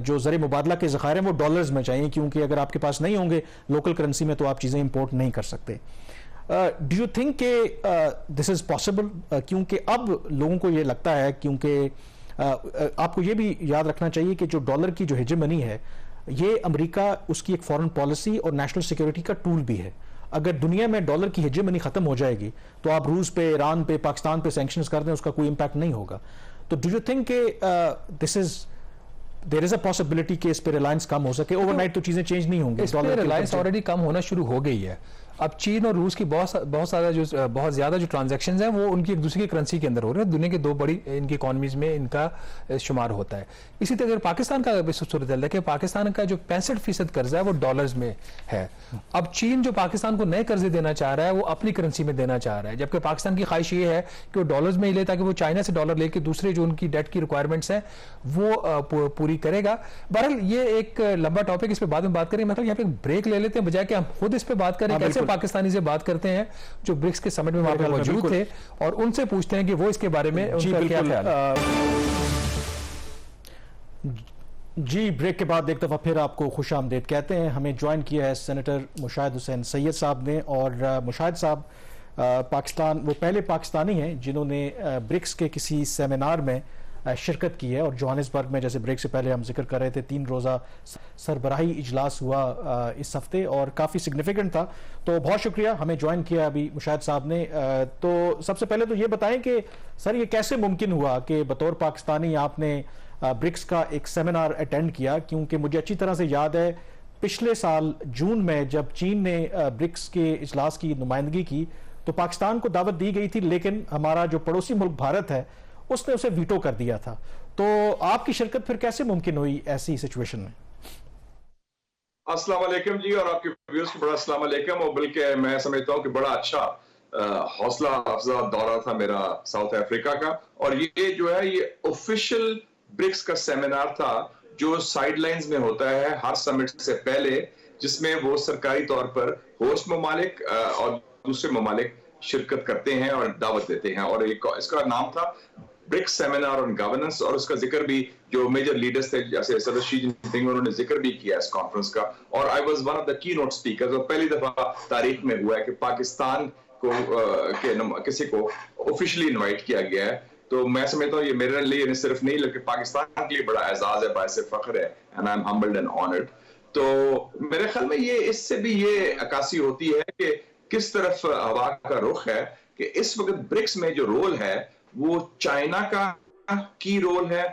जो ज़र मुबादला के ज़खायर हैं वो डॉलर्स में चाहिए, क्योंकि अगर आपके पास नहीं होंगे लोकल करेंसी में तो आप चीज़ें इंपोर्ट नहीं कर सकते। डू यू थिंक के दिस इज़ पॉसिबल? क्योंकि अब लोगों को ये लगता है, क्योंकि आपको ये भी याद रखना चाहिए कि जो डॉलर की जो हेजेमनी है ये अमेरिका उसकी एक फॉरेन पॉलिसी और नेशनल सिक्योरिटी का टूल भी है। अगर दुनिया में डॉलर की हेजेमनी खत्म हो जाएगी तो आप रूस पे, ईरान पे, पाकिस्तान पे सैंक्शंस कर दें, उसका कोई इंपैक्ट नहीं होगा। तो डू यू थिंक के this is there is a possibility कि इस पे रिलायंस कम हो सके? ओवरनाइट तो चीजें चेंज नहीं होंगी। इस पे रिलायंस ऑलरेडी कम होना शुरू हो गई है। अब चीन और रूस की बहुत ज्यादा जो ट्रांजैक्शंस हैं वो उनकी एक दूसरे की करेंसी के अंदर हो रहे हैं। दुनिया की दो बड़ी इनकी इकॉनमीज में इनका शुमार होता है। इसी तरह अगर पाकिस्तान का सूरत है कि पाकिस्तान का जो 65% कर्जा है वो डॉलर्स में है। अब चीन जो पाकिस्तान को नए कर्जे देना चाह रहा है वो अपनी करेंसी में देना चाह रहा है, जबकि पाकिस्तान की ख्वाहिश ये है कि वो डॉलर्स में ही ले ताकि वो चाइना से डॉलर लेके दूसरे जो उनकी डेट की रिक्वायरमेंट्स हैं वो पूरी करेगा। बहरहाल ये एक लंबा टॉपिक, इस पर बाद में बात करेंगे। मतलब यहाँ पे ब्रेक ले लेते हैं बजाय कि हम खुद इस पर बात करें। कैसे पाकिस्तानी से बात करते हैं जो ब्रिक्स के समिट में वहां पर मौजूद थे और उनसे पूछते हैं कि वो इसके बारे में उनका क्या ख्याल है। जी, ब्रेक के बाद एक दफा फिर आपको खुश आमदीद कहते हैं। हमें ज्वाइन किया है सेनेटर मुशाहिद हुसैन सैयद साहब ने, और मुशाहिद साहब पाकिस्तान वो पहले पाकिस्तानी हैं जिन्होंने ब्रिक्स के किसी सेमिनार में शिरकत की है, और जोहानिसबर्ग में, जैसे ब्रेक से पहले हम जिक्र कर रहे थे, 3 रोज़ा सरबराही इजलास हुआ इस हफ्ते और काफ़ी सिग्निफिकेंट था। तो बहुत शुक्रिया, हमें ज्वाइन किया अभी मुशाहिद साहब ने। तो सबसे पहले तो ये बताएं कि सर ये कैसे मुमकिन हुआ कि बतौर पाकिस्तानी आपने ब्रिक्स का एक सेमिनार अटेंड किया? क्योंकि मुझे अच्छी तरह से याद है पिछले साल जून में जब चीन ने ब्रिक्स के इजलास की नुमाइंदगी की तो पाकिस्तान को दावत दी गई थी, लेकिन हमारा जो पड़ोसी मुल्क भारत है उसने उसे वीटो कर दिया था। तो आपकी शिरकत फिर कैसे मुमकिन हुई ऐसी सिचुएशन में? अस्सलाम वालेकुम जी, और आपके व्यूअर्स को बड़ा अस्सलाम वालेकुम। और बल्कि मैं समझता हूँ कि बड़ा अच्छा हौसला अफजा दौरा था मेरा साउथ अफ्रीका का, और ये जो है ये ऑफिशियल ब्रिक्स का सेमिनार था जो साइडलाइंस में होता है हर समिट से पहले, जिसमें वो सरकारी तौर पर होस्ट ममालिक और दूसरे ममालिक शिरकत करते हैं और दावत देते हैं। और इसका नाम था ब्रिक्स सेमिनार ऑन गवर्नेंस, और उसका जिक्र भी जो मेजर लीडर्स थे जैसे सदर शी जिनपिंग उन्होंने जिक्र भी किया इस कॉन्फ्रेंस का। और I was one of the key note speakers, और पहली दफा तारीख में हुआ है कि पाकिस्तान को किसी को ऑफिशियली इनवाइट किया गया है। तो मैं समझता हूँ ये मेरे लिए सिर्फ नहीं बल्कि पाकिस्तान के लिए बड़ा एजाज है, बायसे फख्र है, and I am humbled and honoured. तो मेरे ख्याल में ये इससे भी ये अक्कासी होती है कि किस तरफ हवा का रुख है, कि इस वक्त ब्रिक्स में जो रोल है वो चाइना का की रोल है,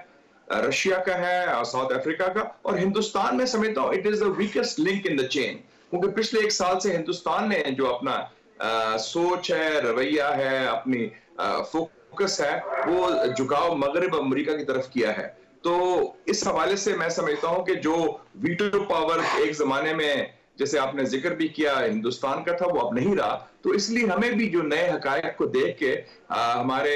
रशिया का है, और साउथ अफ्रीका का, और हिंदुस्तान में समझता हूँ it is the weakest link in the chain. क्योंकि पिछले 1 साल से हिंदुस्तान ने जो अपना सोच है, रवैया है, अपनी फोकस है, वो झुकाव मगरिब अमेरिका की तरफ किया है। तो इस हवाले से मैं समझता हूँ कि जो वीटो पावर एक जमाने में जैसे आपने जिक्र भी किया हिंदुस्तान का था वो अब नहीं रहा। तो इसलिए हमें भी जो नए हकायक को देख के हमारे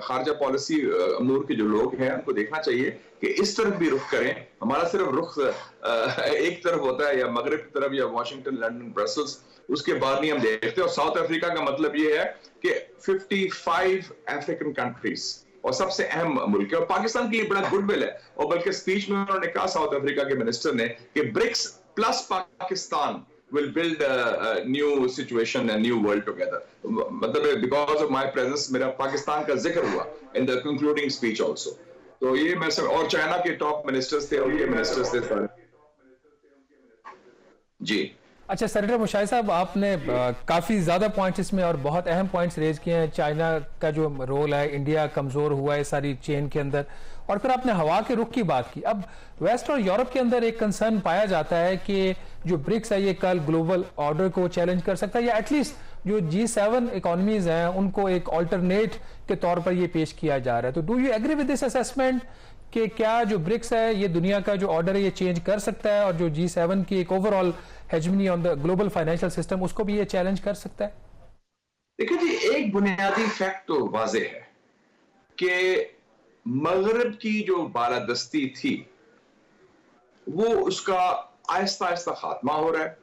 खारजा पॉलिसी अमूर के जो लोग हैं उनको देखना चाहिए कि इस तरफ भी रुख करें। हमारा सिर्फ रुख एक तरफ होता है, या मगरिब की तरफ, या वाशिंगटन, लंदन, ब्रसल्स, उसके बाद नहीं हम देखते। और साउथ अफ्रीका का मतलब ये है कि 55 अफ्रीकन कंट्रीज और सबसे अहम मुल्क है, और पाकिस्तान के लिए बड़ा गुडविल है। और बल्कि स्पीच में उन्होंने कहा साउथ अफ्रीका के मिनिस्टर ने कि BRICS plus Pakistan will build a new situation, a new world together. मतलब because of my presence मेरा पाकिस्तान का जिक्र हुआ in the concluding speech also. तो ये मैं सब, और चाइना के टॉप मिनिस्टर्स थे, उनके मिनिस्टर्स थे सारे। जी अच्छा सेनेटर मुशाहिद साहब, आपने काफ़ी ज़्यादा पॉइंट्स इसमें और बहुत अहम पॉइंट्स रेज किए हैं। चाइना का जो रोल है, इंडिया कमज़ोर हुआ है सारी चेन के अंदर, और फिर आपने हवा के रुख की बात की। अब वेस्ट और यूरोप के अंदर एक कंसर्न पाया जाता है कि जो ब्रिक्स है ये कल ग्लोबल ऑर्डर को चैलेंज कर सकता है, या एटलीस्ट जो G7 इकोनॉमीज हैं उनको एक ऑल्टरनेट के तौर पर ये पेश किया जा रहा है। तो do you agree with this assessment कि क्या जो ब्रिक्स है ये दुनिया का जो ऑर्डर है ये चेंज कर सकता है, और जो G7 की एक overall hegemony on the global financial system उसको भी ये चैलेंज कर सकता है? देखिए जी, एक बुनियादी फैक्ट तो वाज़ेह है कि मगरब की जो बालादस्ती थी वो उसका आहिस्ता आहिस्ता खात्मा हो रहा है।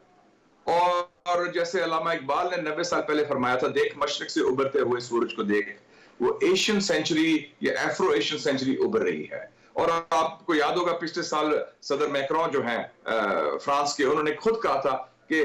और जैसे अल्लामा इकबाल ने 90 साल पहले फरमाया था, देख मशरिक से उभरते हुए सूरज को देख, वो एशियन सेंचुरी या एफ्रो एशियन सेंचुरी उभर रही है। और आपको याद होगा पिछले साल सदर मैक्रोन जो हैं फ्रांस के, उन्होंने खुद कहा था कि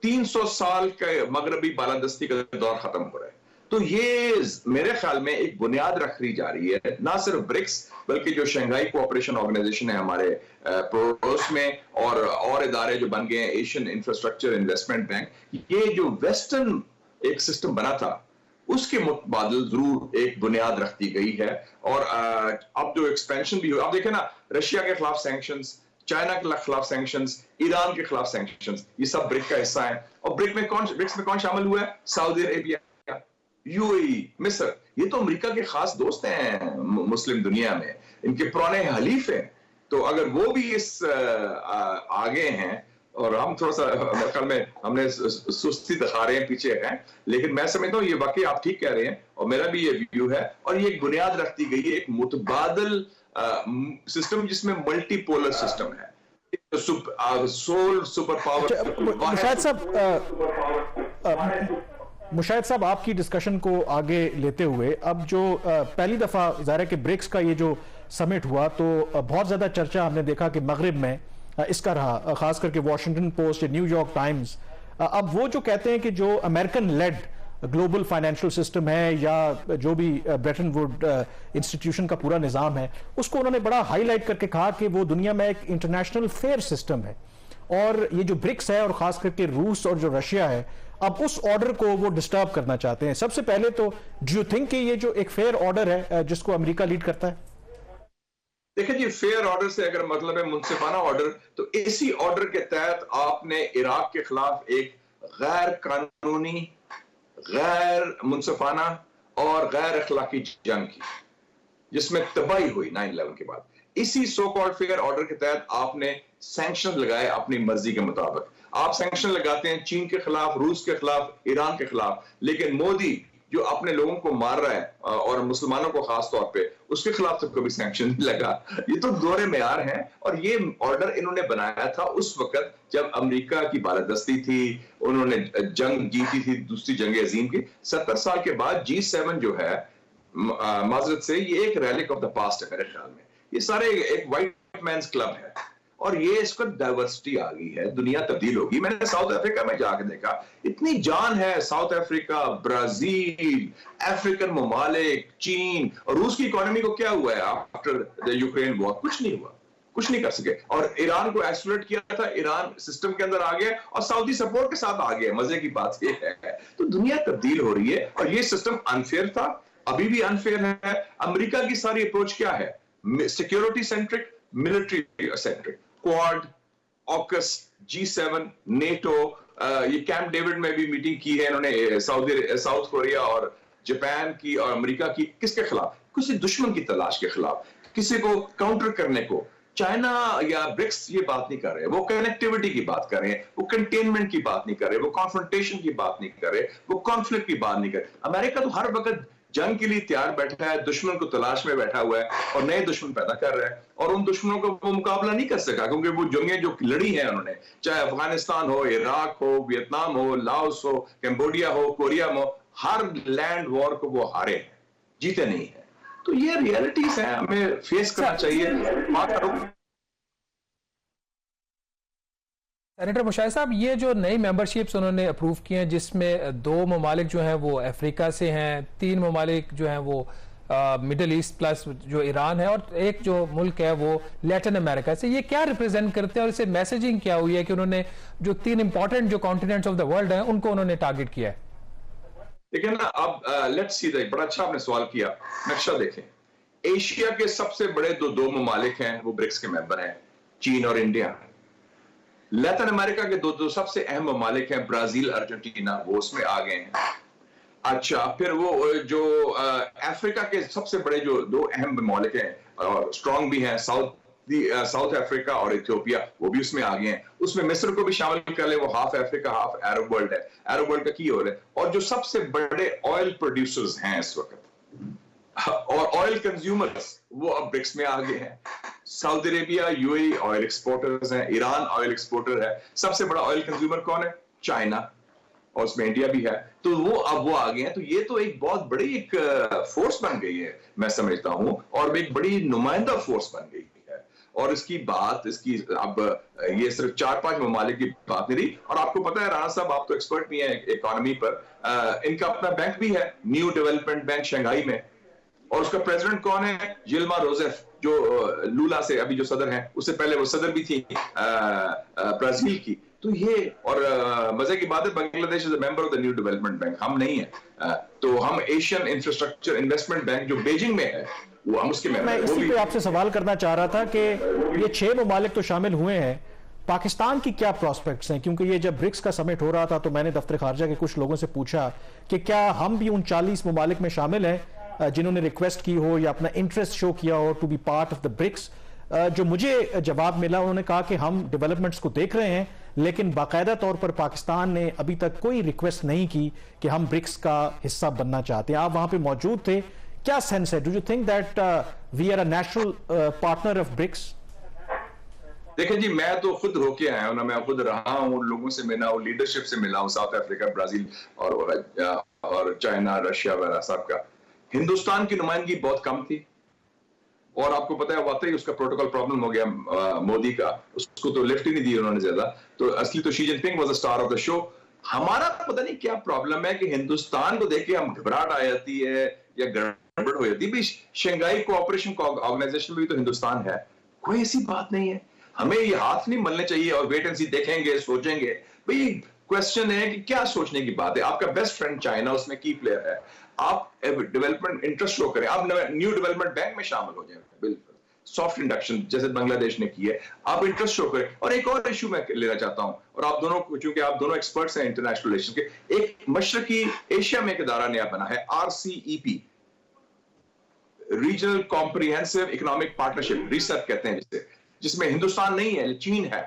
300 साल के मगरबी बालादस्ती का दौर खत्म हो रहा है। तो ये मेरे ख्याल में एक बुनियाद रखी जा रही है, ना सिर्फ ब्रिक्स बल्कि जो शंघाई कोऑपरेशन ऑर्गेनाइजेशन है हमारे पड़ोस में, और इदारे जो बन गए हैं, एशियन इंफ्रास्ट्रक्चर इन्वेस्टमेंट बैंक, ये जो वेस्टर्न एक सिस्टम बना था उसके मुतबादिल जरूर एक बुनियाद रखती गई है। और अब जो एक्सपेंशन भी हुआ, आप देखें ना, रशिया के खिलाफ सैंक्शंस, चाइना के खिलाफ सैंक्शंस, ईरान के खिलाफ सैंक्शंस, ये सब ब्रिक का हिस्सा है। और ब्रिक्स में कौन शामिल हुआ है? सऊदी अरेबिया, यूएई, मिस्र। ये तो अमेरिका के खास दोस्त हैं मुस्लिम दुनिया में, इनके पुराने हलीफ हैं। तो अगर वो भी इस आगे हैं, और हम थोड़ा सा मेरे ख्याल में हमने सुस्ती दिखा रहे हैं, पीछे हैं, लेकिन मैं समझता हूँ ये वाकई आप ठीक कह रहे हैं और मेरा भी ये व्यू है। और ये एक बुनियाद रखती गई है एक मुतबादिल सिस्टम जिसमें मल्टीपोलर सिस्टम है, सोल सुपर पावर। मुशाहिद साहब, आपकी डिस्कशन को आगे लेते हुए, अब जो पहली दफा ज़ाहिर है कि ब्रिक्स का ये जो समिट हुआ तो बहुत ज्यादा चर्चा हमने देखा कि मगरिब में इसका रहा, खास करके वॉशिंगटन पोस्ट, न्यूयॉर्क टाइम्स। अब वो जो कहते हैं कि जो American led global financial system है या जो भी ब्रेटन वुड इंस्टीट्यूशन का पूरा निज़ाम है, उसको उन्होंने बड़ा हाईलाइट करके कहा कि वो दुनिया में एक इंटरनेशनल फेयर सिस्टम है। और ये जो ब्रिक्स है और खास करके रूस और जो रशिया है, अब उस ऑर्डर को वो डिस्टर्ब करना चाहते हैं। सबसे पहले तो डू यू थिंक कि ये जो एक फेयर ऑर्डर है जिसको अमेरिका लीड करता है? देखिए जी, फेयर ऑर्डर से अगर मतलब है मुनसिफाना ऑर्डर, तो इसी ऑर्डर के तहत आपने इराक के खिलाफ एक गैर कानूनी, गैर मुनसिफाना और गैर अखलाकी जंग की, जिसमें तबाही हुई 9/11 के बाद। इसी सो कॉल्ड फेयर ऑर्डर के तहत आपने सैंक्शन लगाए अपनी मर्जी के मुताबिक। आप सैंक्शन लगाते हैं चीन के खिलाफ, रूस के खिलाफ, ईरान के खिलाफ, लेकिन मोदी जो अपने लोगों को मार रहा है और मुसलमानों को खास तौर पे, उसके खिलाफ तो कभी सैंक्शन नहीं लगा। ये तो दोहरे मेयार हैं। और ये ऑर्डर इन्होंने बनाया था उस वक्त जब अमेरिका की बालादस्ती थी, उन्होंने जंग जीती थी, दूसरी जंग अजीम की। 70 साल के बाद G7 जो है, माजरत से, ये एक रैलिक ऑफ द पास्ट है मेरे ख्याल में। ये सारे एक व्हाइट मैन्स क्लब है और ये इसका डाइवर्सिटी आ गई है, दुनिया तब्दील होगी। मैंने साउथ अफ्रीका में जाकर देखा, इतनी जान है। साउथ अफ्रीका, ब्राजील, अफ्रीकन ममालिक, चीन और रूस की इकोनॉमी को क्या हुआ है आफ्टर द यूक्रेन वॉर? कुछ नहीं हुआ, कुछ नहीं कर सके। और ईरान को आइसोलेट किया था, ईरान सिस्टम के अंदर आ गया और सऊदी सपोर्ट के साथ आ गया। मजे की बात ये है, तो दुनिया तब्दील हो रही है और ये सिस्टम अनफेयर था, अभी भी अनफेयर है। अमेरिका की सारी अप्रोच क्या है? Security centric, military centric, quad, AUKUS, G7, NATO. ये कैंप डेविड में भी मीटिंग की है इन्होंने, साउथ कोरिया और जापान की और अमेरिका की। किसके खिलाफ? किसी दुश्मन की तलाश के खिलाफ, किसी को काउंटर करने को। चाइना या ब्रिक्स ये बात नहीं कर रहे, वो कनेक्टिविटी की बात कर रहे हैं, वो कंटेनमेंट की बात नहीं कर रहे, वो कॉन्फ्रंटेशन की बात नहीं कर रहे, वो कॉन्फ्लिक्ट की बात नहीं कर रहे। अमेरिका तो हर वक्त जंग के लिए तैयार बैठा है, दुश्मन को तलाश में बैठा हुआ है और नए दुश्मन पैदा कर रहा है। और उन दुश्मनों को वो मुकाबला नहीं कर सका, क्योंकि वो जंगें जो लड़ी हैं उन्होंने, चाहे अफगानिस्तान हो, इराक हो, वियतनाम हो, लाओस हो, कैम्बोडिया हो, कोरिया हो, हर लैंड वॉर को वो हारे हैं, जीते नहीं है। तो ये रियलिटीज हैं, हमें फेस करना चाहिए। सेनेटर मुशाहिद साहब, ये जो नई मेंबरशिप्स उन्होंने अप्रूव की हैं, जिसमें 2 ममालिक जो हैं वो अफ्रीका से हैं, 3 ममालिक जो हैं वो मिडल ईस्ट प्लस जो ईरान है, और एक जो मुल्क है वो लैटिन अमेरिका से, ये क्या रिप्रेजेंट करते हैं और इससे मैसेजिंग क्या हुई है कि उन्होंने जो 3 इंपॉर्टेंट जो कॉन्टिनेंट्स ऑफ द वर्ल्ड हैं उनको उन्होंने टारगेट किया है? देखिए ना, अब लेट्स सी दैट, बड़ा अच्छा आपने सवाल किया। नक्शा देखें, एशिया के सबसे बड़े दो ममालिक हैं, वो ब्रिक्स के मेंबर हैं, चीन और इंडिया। लैटिन अमेरिका के दो सबसे अहम ममालिक हैं, ब्राजील, अर्जेंटीना, वो उसमें आ गए हैं। अच्छा, फिर वो जो अफ्रीका के सबसे बड़े जो 2 अहम ममालिक हैं और स्ट्रांग भी हैं, साउथ अफ्रीका और इथियोपिया, वो भी उसमें आ गए हैं। उसमें मिस्र को भी शामिल कर ले, वो half Africa half Arab world है। अरब वर्ल्ड का की हो रहा है। और जो सबसे बड़े ऑयल प्रोड्यूसर्स हैं इस वक्त, और ऑयल कंज्यूमर्स वो अब ब्रिक्स में आ गए हैं। Saudi Arabia, UAE oil exporters हैं, ईरान ऑयल एक्सपोर्टर है, सबसे बड़ा ऑयल कंज्यूमर कौन है? चाइना, और उसमें इंडिया भी है। तो वो अब वो आ गए हैं। तो ये तो एक बहुत बड़ी एक फोर्स बन गई है, मैं समझता हूं, और एक बड़ी नुमाइंदा फोर्स बन गई है। और इसकी बात, इसकी अब ये सिर्फ 4-5 ममालिक की बात नहीं रही। और आपको पता है राणा साहब, आप तो एक्सपर्ट भी हैं इकोनॉमी पर, इनका अपना बैंक भी है, न्यू डेवलपमेंट बैंक शंघाई में, और उसका प्रेसिडेंट कौन है? जिल्मा रोजेफ, जो लूला से अभी जो सदर हैं, उससे पहले वो सदर भी थी ब्राजील की। तो ये, और मजे की बात है, Bangladesh is a member of the new development bank, हम नहीं है। तो हम एशियन इंफ्रास्ट्रक्चर इन्वेस्टमेंट बैंक जो बीजिंग में है, वो हम उसके मैं इसी पे आपसे सवाल करना चाह रहा था कि ये 6 ममालिक तो शामिल हुए हैं, पाकिस्तान की क्या प्रोस्पेक्ट्स हैं? क्योंकि ये जब ब्रिक्स का समिट हो रहा था तो मैंने दफ्तर खारजा के कुछ लोगों से पूछा कि क्या हम भी उन 40 ममालिक में शामिल हैं जिन्होंने रिक्वेस्ट की हो या अपना इंटरेस्ट शो किया हो to be part of the BRICS. जो मुझे जवाब मिला, उन्होंने कहा कि हम डेवलपमेंट्स को देख रहे हैं, लेकिन बाकायदा तौर पर पाकिस्तान ने अभी तक कोई रिक्वेस्ट नहीं की कि हम ब्रिक्स का हिस्सा बनना चाहते हैं। आप वहां पे मौजूद थे, क्या सेंस है? Do you think that we are a natural partner of BRICS? देखिए जी, मैं तो खुद होके आया हूं ना, मैं खुद रहा हूं, लोगों से मिला हूं, लीडरशिप से मिला हूं, साउथ अफ्रीका, ब्राजील और चाइना, रशिया वगैरह सब का। हिंदुस्तान की नुमाइंदगी बहुत कम थी, और आपको पता है वाकई उसका प्रोटोकॉल प्रॉब्लम हो गया मोदी का, उसको तो लिफ्ट ही नहीं दी उन्होंने ज्यादा। तो असली तो Xi Jinping was the star of the show. हमारा पता नहीं क्या प्रॉब्लम है कि हिंदुस्तान को देख के हम घबराहट आ जाती है या गड़बड़ हो जाती है। शंघाई कोऑपरेशन ऑर्गेनाइजेशन में भी तो हिंदुस्तान है, कोई ऐसी बात नहीं है। हमें ये हाथ नहीं मलने चाहिए और वेट एंड सी देखेंगे, सोचेंगे। भाई क्वेश्चन है कि क्या सोचने की बात है? आपका बेस्ट फ्रेंड चाइना उसमें की प्लेयर है, आप डेवलपमेंट इंटरेस्ट शो करें, आप न्यू डेवलपमेंट बैंक में शामिल हो जाए, बिल्कुल सॉफ्ट इंडक्शन जैसे बांग्लादेश ने की है, आप इंटरेस्ट शो करें। और एक और इशू मैं लेना चाहता हूं, और आप दोनों, चूंकि आप दोनों एक्सपर्ट्स हैं इंटरनेशनल रिलेशन के, एक मशरकी एशिया में एक इदारा नया बना है, RCEP, regional comprehensive economic partnership, RCEP कहते हैं जिसमें हिंदुस्तान नहीं है, चीन है।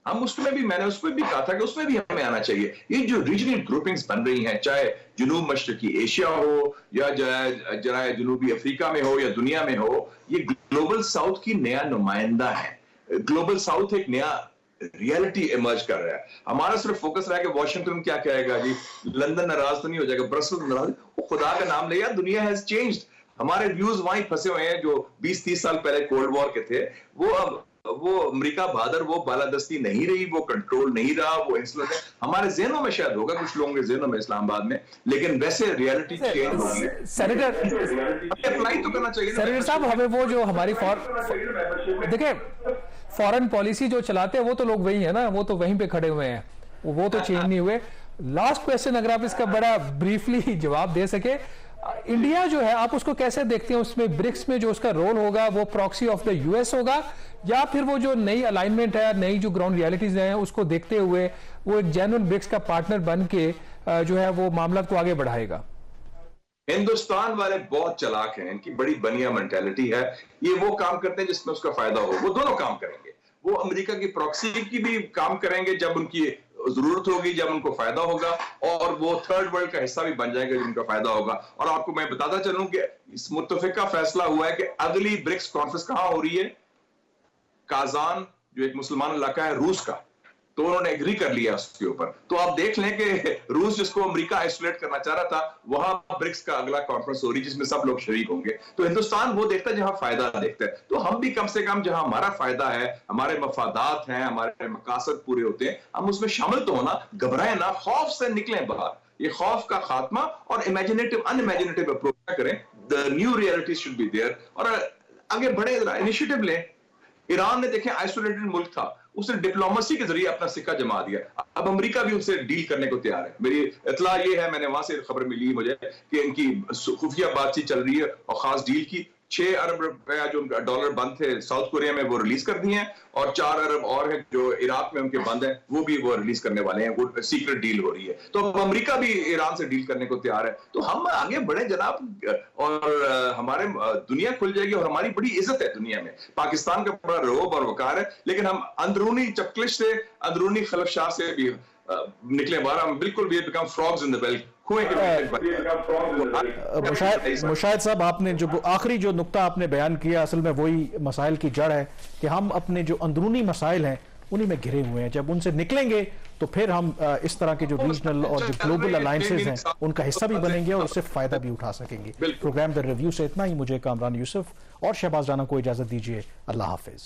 हम उसमें भी, मैंने उसमें भी कहा था कि उसमें भी हमें आना चाहिए। ये जो रीजनल ग्रुपिंग्स बन रही हैं, चाहे जुनूब मशरकी एशिया हो या जरा जनूबी अफ्रीका में हो या दुनिया में हो, ये ग्लोबल साउथ की नया नुमाइंदा है। ग्लोबल साउथ एक नया रियलिटी इमर्ज कर रहा है। हमारा सिर्फ फोकस रहा है कि वॉशिंगटन क्या कहेगा जी, लंदन नाराज तो नहीं हो जाएगा, ब्रसेल्स नाराज, वो खुदा का नाम ले यार, दुनिया हैज चेंज्ड। हमारे व्यूज वहीं फंसे हुए हैं जो 20-30 साल पहले कोल्ड वॉर के थे। वो अमेरिका बहादुर, वो बालादस्ती नहीं रही, वो कंट्रोल नहीं रहा, वो इंसुलेट है। हमारे जहनों में शायद होगा, कुछ लोगों के जहनों में इस्लामाबाद में, लेकिन वैसे रियलिटी चेंज हो गई है। सेनेटर अप्लाई तो करना चाहिए। सेनेटर साहब, हमें वो जो हमारी देखिए फॉरेन पॉलिसी जो चलाते हैं वो तो लोग वही है ना, वो तो वहीं पे खड़े हुए हैं, वो तो चेंज नहीं हुए। लास्ट क्वेश्चन, अगर आप इसका बड़ा ब्रीफली जवाब दे सके, इंडिया जो है आप उसको कैसे देखते हैं? उसमें ब्रिक्स में जो उसका रोल होगा वो प्रॉक्सी ऑफ द यूएस होगा, या फिर वो जो नई अलाइनमेंट है, नई जो ग्राउंड रियलिटीज हैं उसको देखते हुए वो एक जेन्युइन ब्रिक्स का पार्टनर बन के जो है वो मामला को आगे बढ़ाएगा? हिंदुस्तान वाले बहुत चालाक हैं, इनकी बड़ी बनिया मेंटालिटी है। ये वो काम करते हैं जिसमें उसका फायदा हो, वो दोनों काम करेंगे। वो अमेरिका की प्रॉक्सी की भी काम करेंगे जब उनकी जरूरत होगी, जब उनको फायदा होगा, और वो थर्ड वर्ल्ड का हिस्सा भी बन जाएगा जब उनका फायदा होगा। और आपको मैं बताता चलूं कि इस मुत्तफिक का फैसला हुआ है कि अगली ब्रिक्स कॉन्फ्रेंस कहां हो रही है? काजान, जो एक मुसलमान इलाका है रूस का, तो उन्होंने एग्री कर लिया उसके ऊपर। तो आप देख लें कि रूस, जिसको अमेरिका आइसोलेट करना चाह रहा था, वहां ब्रिक्स का अगला कॉन्फ्रेंस हो रही है जिसमें सब लोग शरीक होंगे। तो हिंदुस्तान वो देखता है जहां फायदा देखता है, तो हम भी कम से कम जहां हमारा फायदा है, हमारे मफादात हैं, हमारे मकासद पूरे होते हैं, हम उसमें शामिल तो होना, घबराए ना, खौफ से निकलें बाहर। ये खौफ का खात्मा और इमेजिनेटिव अनइमेजिनेटिव अप्रोच करें। The new reality should be there, और आगे बढ़े, इनिशिएटिव लें। ईरान ने देखें आइसोलेटेड मुल्क था, उसने डिप्लोमेसी के जरिए अपना सिक्का जमा दिया। अब अमेरिका भी उनसे डील करने को तैयार है। मेरी इतला ये है, मैंने वहां से खबर मिली मुझे कि इनकी खुफिया बातचीत चल रही है और खास डील की। 6 अरब रुपया जो उनका डॉलर बंद थे साउथ कोरिया में, वो रिलीज कर दिए हैं, और 4 अरब और है जो इराक में उनके बंद हैं, वो भी वो रिलीज करने वाले हैं। वो सीक्रेट डील हो रही है। तो अब अमेरिका भी ईरान से डील करने को तैयार है। तो हम आगे बढ़े जनाब, और हमारे दुनिया खुल जाएगी, और हमारी बड़ी इज्जत है दुनिया में। पाकिस्तान का बड़ा रोब और वकार है, लेकिन हम अंदरूनी चपकलिश से, अंदरूनी खलफशाह से भी निकले बाहर। हम बिल्कुल भी become frogs in the well, कुएं के पीछे मुशाहिद साहब, आपने जो आखिरी जो नुक्ता आपने बयान किया, असल में वही मसाइल की जड़ है कि हम अपने जो अंदरूनी मसाइल हैं उन्हीं में घिरे हुए हैं। जब उनसे निकलेंगे तो फिर हम इस तरह के जो रीजनल और जो ग्लोबल अलायंसेज हैं उनका हिस्सा भी बनेंगे और उससे फायदा भी उठा सकेंगे। प्रोग्राम द रिव्यू से इतना ही। मुझे कामरान यूसुफ और शहबाज राना को इजाजत दीजिए। अल्लाह हाफिज।